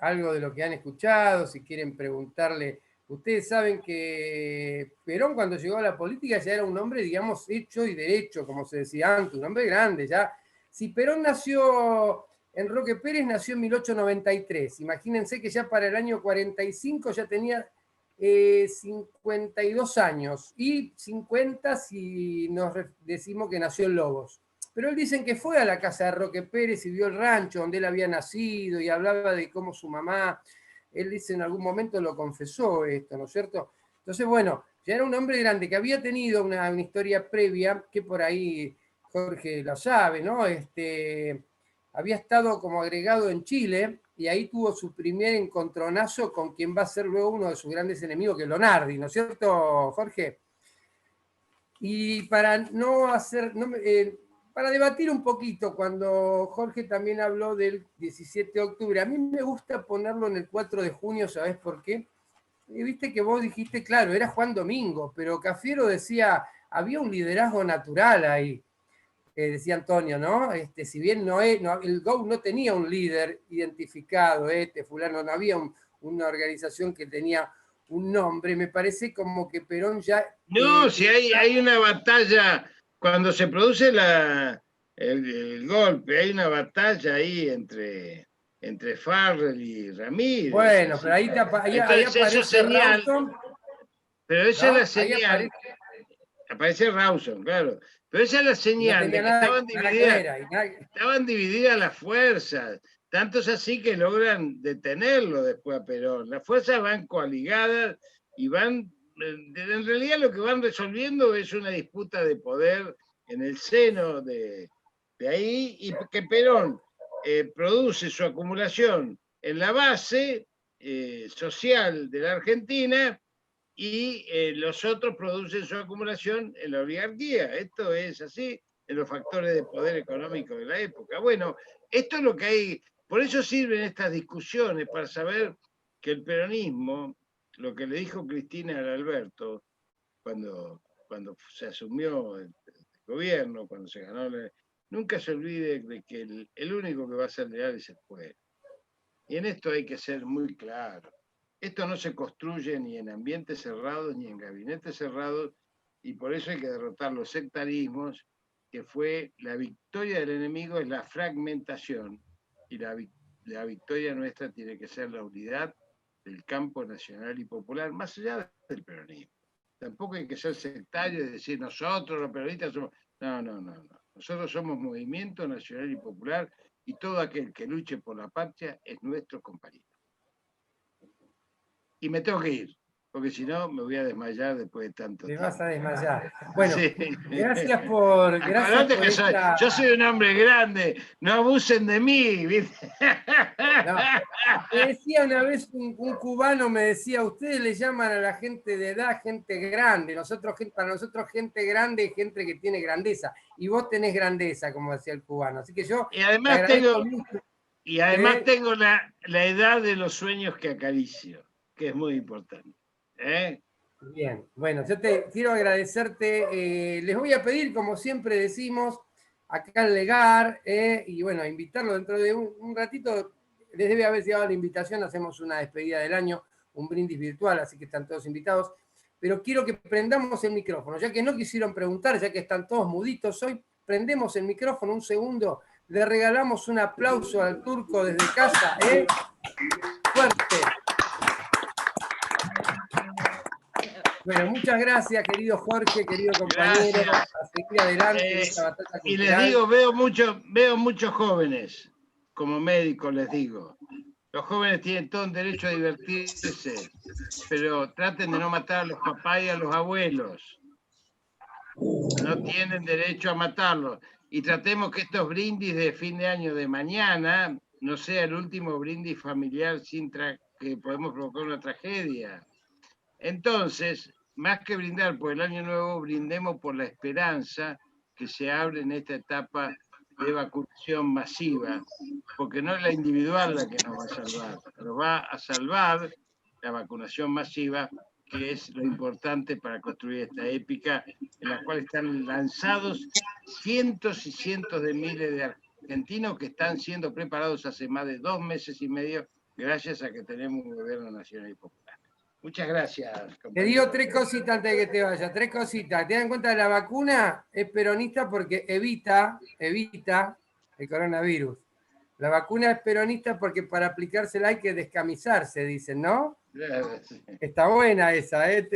Algo de lo que han escuchado, si quieren preguntarle. Ustedes saben que Perón cuando llegó a la política ya era un hombre, digamos, hecho y derecho, como se decía antes, un hombre grande. Ya. Si Perón nació en Roque Pérez, nació en 1893. Imagínense que ya para el año 45 ya tenía 52 años y 50 si nos decimos que nació en Lobos. Pero él dicen que fue a la casa de Roque Pérez y vio el rancho donde él había nacido y hablaba de cómo su mamá, él dice en algún momento lo confesó esto, ¿no es cierto? Entonces, bueno, ya era un hombre grande que había tenido una historia previa, que por ahí Jorge lo sabe, ¿no? Había estado como agregado en Chile y ahí tuvo su primer encontronazo con quien va a ser luego uno de sus grandes enemigos, que es Lonardi, ¿no es cierto, Jorge? Y para no hacer, para debatir un poquito, cuando Jorge también habló del 17 de octubre, a mí me gusta ponerlo en el 4 de junio, ¿sabes por qué? Viste que vos dijiste, claro, era Juan Domingo, pero Cafiero decía, había un liderazgo natural ahí, decía Antonio, ¿no? Si bien el GO no tenía un líder identificado, fulano, no había una organización que tenía un nombre, me parece como que Perón ya... No, si hay una batalla, cuando se produce el golpe, hay una batalla ahí entre Farrell y Ramírez. Bueno, pero ahí aparece señal, Rawson. Pero esa ¿no? es la señal. Aparece Rawson, claro. Pero esa es la señal de que estaban divididas las fuerzas. Tanto es así que logran detenerlo después a Perón. Las fuerzas van coaligadas y van, en realidad lo que van resolviendo es una disputa de poder en el seno de ahí, y que Perón produce su acumulación en la base social de la Argentina, y los otros producen su acumulación en la oligarquía. Esto es así en los factores de poder económico de la época. Bueno, esto es lo que hay, por eso sirven estas discusiones, para saber que el peronismo, lo que le dijo Cristina al Alberto cuando se asumió el gobierno, cuando se ganó, nunca se olvide de que el único que va a ser leal es el pueblo. Y en esto hay que ser muy claro. Esto no se construye ni en ambientes cerrados ni en gabinetes cerrados, y por eso hay que derrotar los sectarismos, que fue la victoria del enemigo, es la fragmentación, y la victoria nuestra tiene que ser la unidad del campo nacional y popular, más allá del peronismo. Tampoco hay que ser sectario y decir nosotros los peronistas somos... No. Nosotros somos movimiento nacional y popular, y todo aquel que luche por la patria es nuestro compañero. Y me tengo que ir, porque si no me voy a desmayar después de tanto tiempo. Te vas a desmayar. Bueno, sí. Gracias por esta... Yo soy un hombre grande, no abusen de mí, ¿viste? No. Me decía una vez un cubano, me decía, ustedes le llaman a la gente de edad gente grande, para nosotros gente grande es gente que tiene grandeza, y vos tenés grandeza, como decía el cubano. Así que yo y además tengo, mucho, y además tengo la edad de los sueños que acaricio, que es muy importante. Bien, bueno, yo te quiero agradecerte. Les voy a pedir, como siempre decimos, acá al Legar, y bueno, invitarlo dentro de un ratito. Les debe haber llegado la invitación, hacemos una despedida del año, un brindis virtual, así que están todos invitados. Pero quiero que prendamos el micrófono, ya que no quisieron preguntar, ya que están todos muditos hoy, prendemos el micrófono un segundo, le regalamos un aplauso al turco desde casa, fuerte. Bueno, muchas gracias, querido Jorge, querido compañero, Gracias. a seguir adelante en esta batalla Y cultural. les digo, veo muchos jóvenes, como médico les digo. Los jóvenes tienen todo el derecho a divertirse, pero traten de no matar a los papás y a los abuelos. No tienen derecho a matarlos. Y tratemos que estos brindis de fin de año de mañana no sea el último brindis familiar sin que podemos provocar una tragedia. Entonces, más que brindar por el año nuevo, brindemos por la esperanza que se abre en esta etapa de vacunación masiva, porque no es la individual la que nos va a salvar, nos va a salvar la vacunación masiva, que es lo importante para construir esta épica en la cual están lanzados cientos y cientos de miles de argentinos que están siendo preparados hace más de 2 meses y medio gracias a que tenemos un gobierno nacional y popular. Muchas gracias, compañero. Te digo 3 cositas antes de que te vayas, 3 cositas. Ten en cuenta que la vacuna es peronista porque evita el coronavirus. La vacuna es peronista porque para aplicársela hay que descamisarse, dicen, ¿no? Sí. Está buena esa, ¿eh?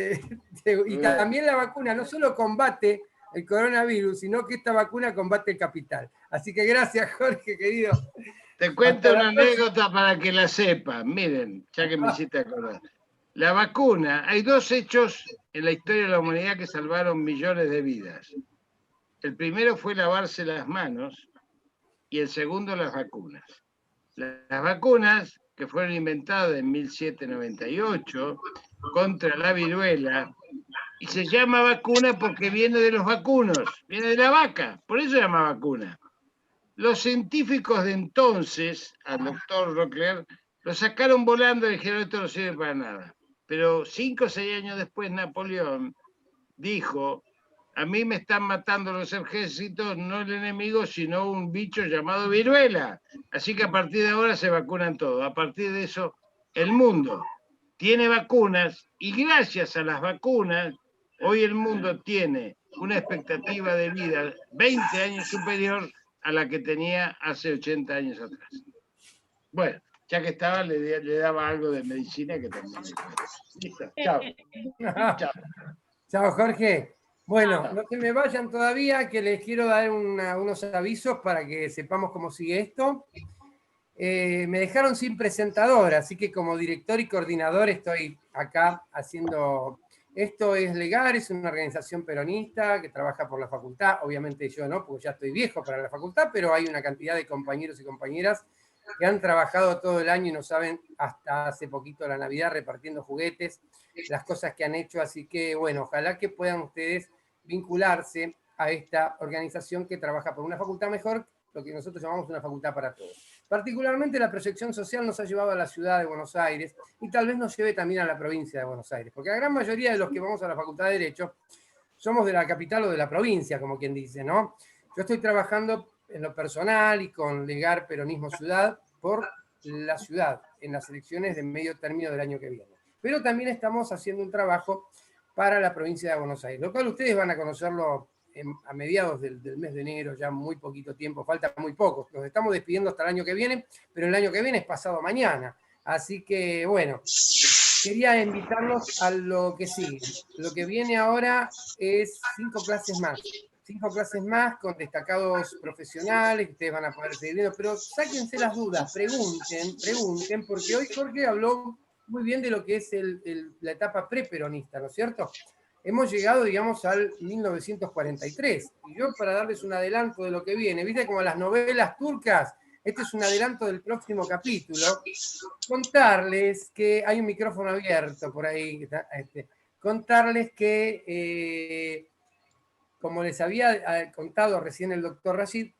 Y también la vacuna no solo combate el coronavirus, sino que esta vacuna combate el capital. Así que gracias, Jorge, querido. Te cuento una anécdota para que la sepan. Miren, ya que me hiciste acordar. La vacuna, hay 2 hechos en la historia de la humanidad que salvaron millones de vidas. El primero fue lavarse las manos y el segundo las vacunas. Las vacunas, que fueron inventadas en 1798 contra la viruela, y se llama vacuna porque viene de los vacunos, viene de la vaca, por eso se llama vacuna. Los científicos de entonces, al doctor Rockler, lo sacaron volando y dijeron, esto no sirve para nada. Pero 5 o 6 años después, Napoleón dijo, a mí me están matando los ejércitos, no el enemigo, sino un bicho llamado viruela. Así que a partir de ahora se vacunan todos. A partir de eso, el mundo tiene vacunas y gracias a las vacunas, hoy el mundo tiene una expectativa de vida 20 años superior a la que tenía hace 80 años atrás. Bueno, ya que estaba, le daba algo de medicina que también. Listo, chao. Chao. Chao, Jorge. Bueno, no se me vayan todavía, que les quiero dar unos avisos para que sepamos cómo sigue esto. Me dejaron sin presentador, así que como director y coordinador estoy acá haciendo... Esto es Legar, es una organización peronista que trabaja por la facultad. Obviamente yo no, porque ya estoy viejo para la facultad, pero hay una cantidad de compañeros y compañeras que han trabajado todo el año y no saben hasta hace poquito la Navidad repartiendo juguetes, las cosas que han hecho. Así que, bueno, ojalá que puedan ustedes vincularse a esta organización que trabaja por una facultad mejor, lo que nosotros llamamos una facultad para todos. Particularmente la proyección social nos ha llevado a la ciudad de Buenos Aires y tal vez nos lleve también a la provincia de Buenos Aires, porque la gran mayoría de los que vamos a la Facultad de Derecho somos de la capital o de la provincia, como quien dice, ¿no? Yo estoy trabajando en lo personal y con Legar Peronismo Ciudad por la ciudad en las elecciones de medio término del año que viene. Pero también estamos haciendo un trabajo para la provincia de Buenos Aires, lo cual ustedes van a conocerlo a mediados del mes de enero, ya muy poquito tiempo, falta muy poco. Nos estamos despidiendo hasta el año que viene, pero el año que viene es pasado mañana. Así que, bueno, quería invitarlos a lo que sigue. Lo que viene ahora es 5 clases más. 5 clases más con destacados profesionales, ustedes van a poder seguir viendo, pero sáquense las dudas, pregunten, porque hoy Jorge habló muy bien de lo que es la etapa preperonista, ¿no es cierto? Hemos llegado, digamos, al 1943. Y yo, para darles un adelanto de lo que viene, viste como las novelas turcas, este es un adelanto del próximo capítulo, contarles que hay un micrófono abierto por ahí, contarles que, como les había contado recién el doctor Rashid,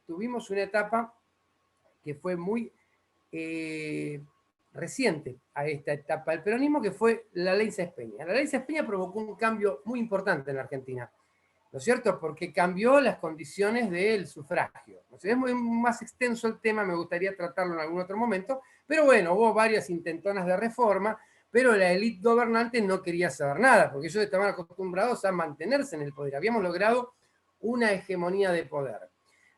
tuvimos una etapa que fue muy reciente a esta etapa del peronismo, que fue la ley Sáenz Peña. La ley Sáenz Peña provocó un cambio muy importante en la Argentina. ¿no es cierto? Porque cambió las condiciones del sufragio. O sea, es muy más extenso el tema, me gustaría tratarlo en algún otro momento, pero bueno, hubo varias intentonas de reforma, pero la élite gobernante no quería saber nada, porque ellos estaban acostumbrados a mantenerse en el poder. Habíamos logrado una hegemonía de poder.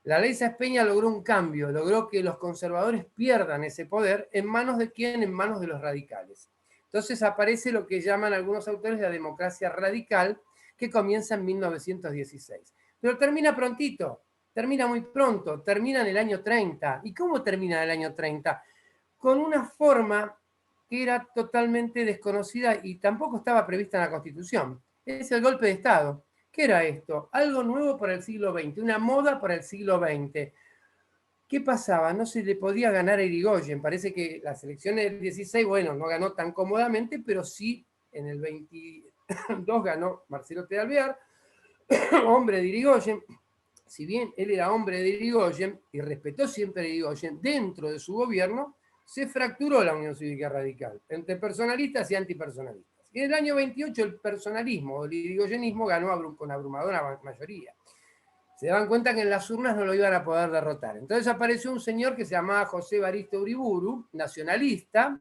La ley Sáenz Peña logró un cambio, logró que los conservadores pierdan ese poder. ¿En manos de quién? En manos de los radicales. Entonces aparece lo que llaman algunos autores la democracia radical, que comienza en 1916. Pero termina prontito, termina muy pronto, termina en el año 30. ¿Y cómo termina en el año 30? Con una forma que era totalmente desconocida y tampoco estaba prevista en la Constitución. Es el golpe de Estado. ¿Qué era esto? Algo nuevo para el siglo XX, una moda para el siglo XX. ¿Qué pasaba? No se le podía ganar a Irigoyen. Parece que las elecciones del 16, bueno, no ganó tan cómodamente, pero sí en el 22 ganó Marcelo T. Alvear, hombre de Irigoyen. Si bien él era hombre de Irigoyen y respetó siempre a Irigoyen, dentro de su gobierno se fracturó la Unión Cívica Radical entre personalistas y antipersonalistas. Y en el año 28 el personalismo, el irigoyenismo, ganó con abrumadora mayoría. Se daban cuenta que en las urnas no lo iban a poder derrotar. Entonces apareció un señor que se llamaba José Evaristo Uriburu, nacionalista,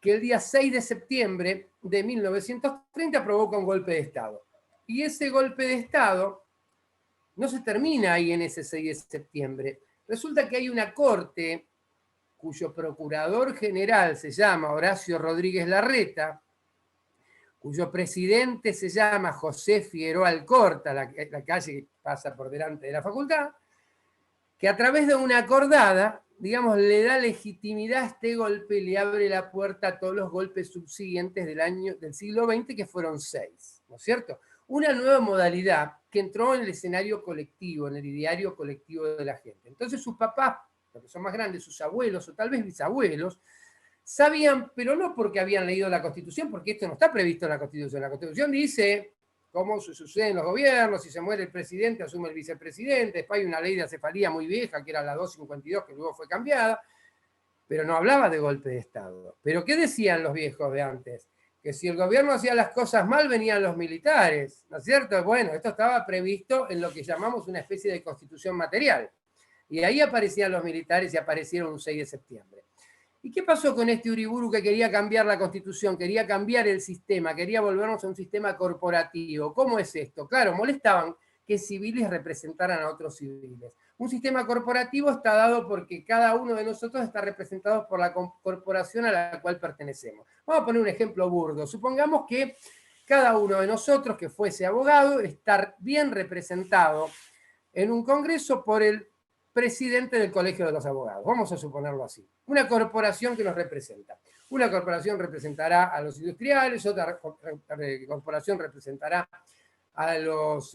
que el día 6 de septiembre de 1930 provoca un golpe de Estado. Y ese golpe de Estado no se termina ahí en ese 6 de septiembre. Resulta que hay una corte cuyo procurador general se llama Horacio Rodríguez Larreta, cuyo presidente se llama José Figueroa Alcorta, la calle que pasa por delante de la facultad, que a través de una acordada, digamos, le da legitimidad a este golpe y le abre la puerta a todos los golpes subsiguientes del siglo XX, que fueron 6, ¿no es cierto? Una nueva modalidad que entró en el escenario colectivo, en el ideario colectivo de la gente. Entonces sus papás, los que son más grandes, sus abuelos o tal vez bisabuelos, sabían, pero no porque habían leído la Constitución, porque esto no está previsto en la Constitución. La Constitución dice cómo sucede en los gobiernos, si se muere el presidente, asume el vicepresidente. Después hay una ley de acefalía muy vieja, que era la 252, que luego fue cambiada, pero no hablaba de golpe de Estado. ¿Pero qué decían los viejos de antes? Que si el gobierno hacía las cosas mal, venían los militares, ¿no es cierto? Bueno, esto estaba previsto en lo que llamamos una especie de constitución material. Y ahí aparecían los militares y aparecieron un 6 de septiembre. ¿Y qué pasó con este Uriburu que quería cambiar la Constitución, quería cambiar el sistema, quería volvernos a un sistema corporativo? ¿Cómo es esto? Claro, molestaban que civiles representaran a otros civiles. Un sistema corporativo está dado porque cada uno de nosotros está representado por la corporación a la cual pertenecemos. Vamos a poner un ejemplo burdo. Supongamos que cada uno de nosotros que fuese abogado está bien representado en un congreso por el presidente del Colegio de los Abogados. Vamos a suponerlo así. Una corporación que nos representa. Una corporación representará a los industriales, otra corporación representará a los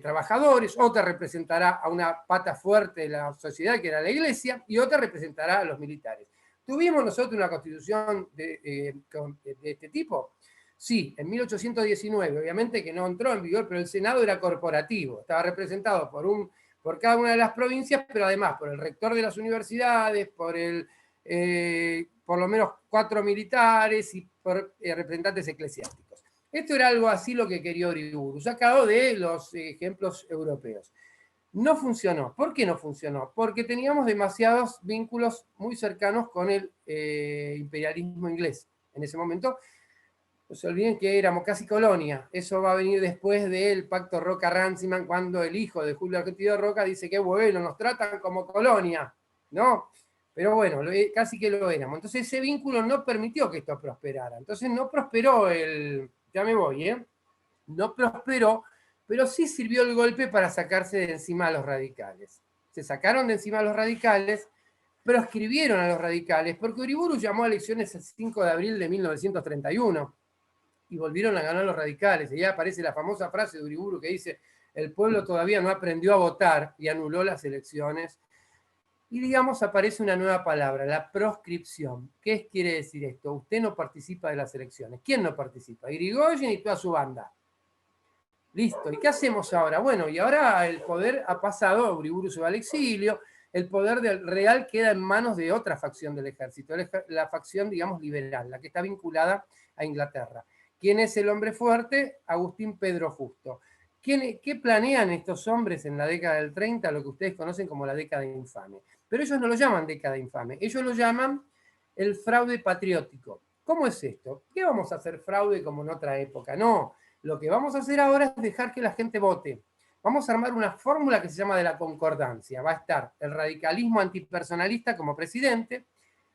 trabajadores, otra representará a una pata fuerte de la sociedad, que era la iglesia, y otra representará a los militares. ¿Tuvimos nosotros una constitución de este tipo? Sí, en 1819, obviamente que no entró en vigor, pero el Senado era corporativo, estaba representado por cada una de las provincias, pero además por el rector de las universidades, por lo menos 4 militares y por representantes eclesiásticos. Esto era algo así lo que quería Uriburu, sacado de los ejemplos europeos. No funcionó. ¿Por qué no funcionó? Porque teníamos demasiados vínculos muy cercanos con el imperialismo inglés en ese momento. No se olviden que éramos casi colonia. Eso va a venir después del pacto Roca-Ranciman, cuando el hijo de Julio Argentino Roca dice que bueno, nos tratan como colonia, ¿no? Pero bueno, casi que lo éramos. Entonces ese vínculo no permitió que esto prosperara. Entonces no prosperó ya me voy, no prosperó, pero sí sirvió el golpe para sacarse de encima a los radicales. Se sacaron de encima a los radicales, proscribieron a los radicales, porque Uriburu llamó a elecciones el 5 de abril de 1931 y volvieron a ganar los radicales. Y ya aparece la famosa frase de Uriburu que dice: el pueblo todavía no aprendió a votar, y anuló las elecciones. Y digamos, aparece una nueva palabra, la proscripción. ¿Qué quiere decir esto? Usted no participa de las elecciones. ¿Quién no participa? Irigoyen y toda su banda. Listo. ¿Y qué hacemos ahora? Bueno, y ahora el poder ha pasado, Uriburu se va al exilio, el poder del real queda en manos de otra facción del ejército, la facción, digamos, liberal, la que está vinculada a Inglaterra. ¿Quién es el hombre fuerte? Agustín Pedro Justo. ¿Qué planean estos hombres en la década del 30? Lo que ustedes conocen como la década infame. Pero ellos no lo llaman década infame, ellos lo llaman el fraude patriótico. ¿Cómo es esto? ¿Qué vamos a hacer fraude como en otra época? No, lo que vamos a hacer ahora es dejar que la gente vote. Vamos a armar una fórmula que se llama de la concordancia. Va a estar el radicalismo antipersonalista como presidente,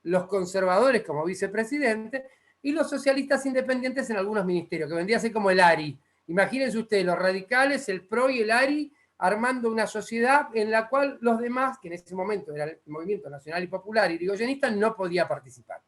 los conservadores como vicepresidente y los socialistas independientes en algunos ministerios, que vendría a ser como el ARI. Imagínense ustedes, los radicales, el PRO y el ARI armando una sociedad en la cual los demás, que en ese momento era el Movimiento Nacional y Popular y Irigoyenista, no podía participar.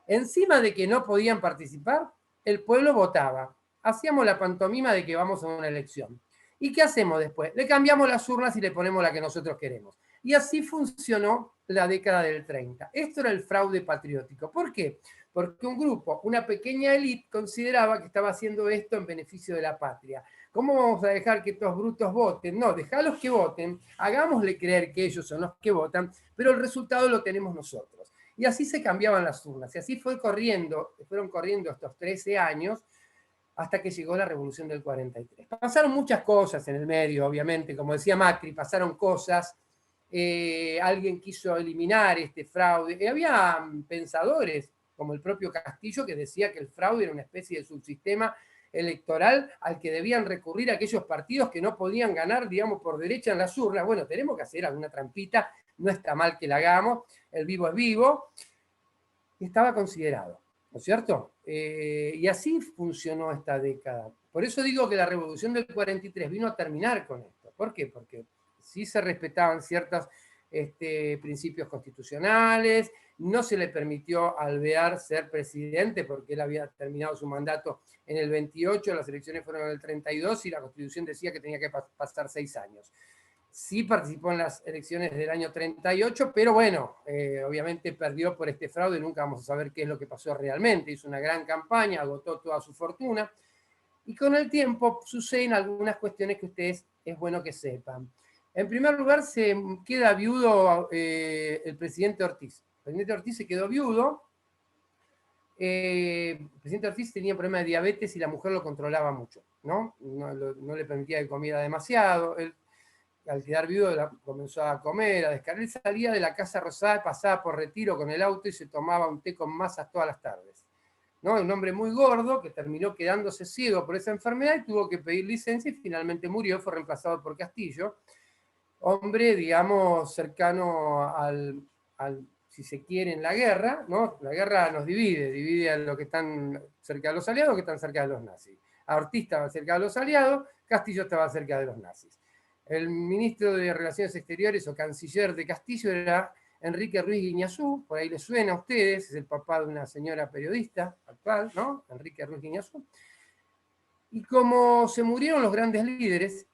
Encima de que no podían participar, el pueblo votaba. Hacíamos la pantomima de que vamos a una elección. ¿Y qué hacemos después? Le cambiamos las urnas y le ponemos la que nosotros queremos. Y así funcionó la década del 30. Esto era el fraude patriótico. ¿Por qué? Porque un grupo, una pequeña élite, consideraba que estaba haciendo esto en beneficio de la patria. ¿Cómo vamos a dejar que estos brutos voten? No, dejalos que voten, hagámosle creer que ellos son los que votan, pero el resultado lo tenemos nosotros. Y así se cambiaban las urnas. Y así fueron corriendo estos 13 años hasta que llegó la Revolución del 43. Pasaron muchas cosas en el medio, obviamente, como decía Macri, pasaron cosas, alguien quiso eliminar este fraude, había pensadores, como el propio Castillo, que decía que el fraude era una especie de subsistema electoral al que debían recurrir aquellos partidos que no podían ganar, digamos, por derecha en las urnas. Bueno, tenemos que hacer alguna trampita, no está mal que la hagamos, el vivo es vivo, y estaba considerado. ¿No es cierto? Y así funcionó esta década. Por eso digo que la Revolución del 43 vino a terminar con esto. ¿Por qué? Porque sí se respetaban ciertos principios constitucionales, no se le permitió a Alvear ser presidente porque él había terminado su mandato en el 28, las elecciones fueron en el 32 y la Constitución decía que tenía que pasar 6 años. Sí participó en las elecciones del año 38, pero bueno, obviamente perdió por este fraude, nunca vamos a saber qué es lo que pasó realmente. Hizo una gran campaña, agotó toda su fortuna, y con el tiempo suceden algunas cuestiones que ustedes es bueno que sepan. En primer lugar, se queda viudo el presidente Ortiz. El presidente Ortiz se quedó viudo. El presidente Ortiz tenía problema de diabetes y la mujer lo controlaba mucho, ¿no? No le permitía que comiera demasiado. Él, al quedar viudo, comenzó a comer, a descargar. Él salía de la Casa Rosada, pasaba por Retiro con el auto y se tomaba un té con masas todas las tardes. ¿No? Un hombre muy gordo que terminó quedándose ciego por esa enfermedad y tuvo que pedir licencia y finalmente murió, fue reemplazado por Castillo. Hombre, digamos, cercano si se quiere, en la guerra, ¿no? La guerra nos divide a los que están cerca de los aliados, los que están cerca de los nazis. Ortiz estaba cerca de los aliados, Castillo estaba cerca de los nazis. El ministro de Relaciones Exteriores o canciller de Castillo era Enrique Ruiz Guiñazú, por ahí les suena a ustedes, es el papá de una señora periodista actual, ¿no? Enrique Ruiz Guiñazú. Y como se murieron los grandes líderes,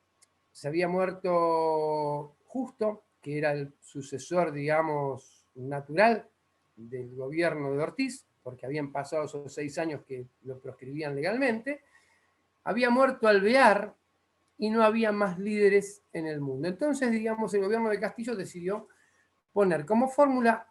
se había muerto Justo, que era el sucesor, digamos, natural del gobierno de Ortiz, porque habían pasado esos 6 años que lo proscribían legalmente, había muerto Alvear y no había más líderes en el mundo. Entonces, digamos, el gobierno de Castillo decidió poner como fórmula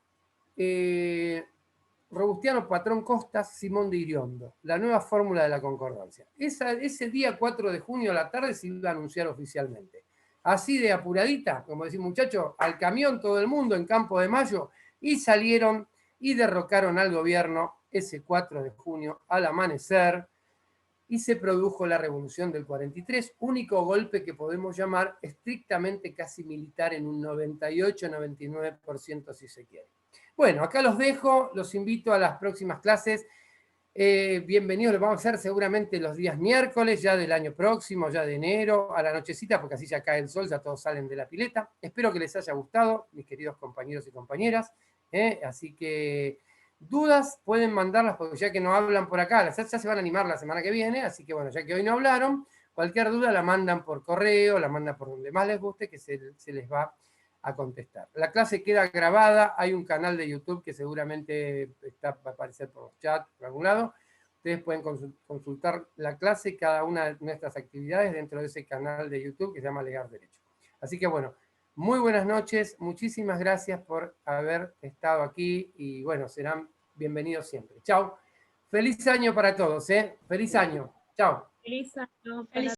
Robustiano Patrón Costas, Simón de Iriondo, la nueva fórmula de la concordancia. Ese día 4 de junio a la tarde se iba a anunciar oficialmente. Así de apuradita, como decía muchacho, al camión todo el mundo en Campo de Mayo, y salieron y derrocaron al gobierno ese 4 de junio al amanecer, y se produjo la Revolución del 43, único golpe que podemos llamar estrictamente casi militar en un 98-99% si se quiere. Bueno, acá los dejo, los invito a las próximas clases. Bienvenidos, los vamos a hacer seguramente los días miércoles, ya del año próximo, ya de enero, a la nochecita, porque así ya cae el sol, ya todos salen de la pileta. Espero que les haya gustado, mis queridos compañeros y compañeras. Así que dudas pueden mandarlas, porque ya que no hablan por acá, ya se van a animar la semana que viene, así que bueno, ya que hoy no hablaron, cualquier duda la mandan por correo, la mandan por donde más les guste, que se les va a contestar. La clase queda grabada, hay un canal de YouTube que seguramente va a aparecer por chat, por algún lado. Ustedes pueden consultar la clase y cada una de nuestras actividades dentro de ese canal de YouTube que se llama Legar Derecho. Así que bueno, muy buenas noches, muchísimas gracias por haber estado aquí y bueno, serán bienvenidos siempre. Chao. Feliz año para todos, ¿eh? Feliz año. Chao. Feliz año para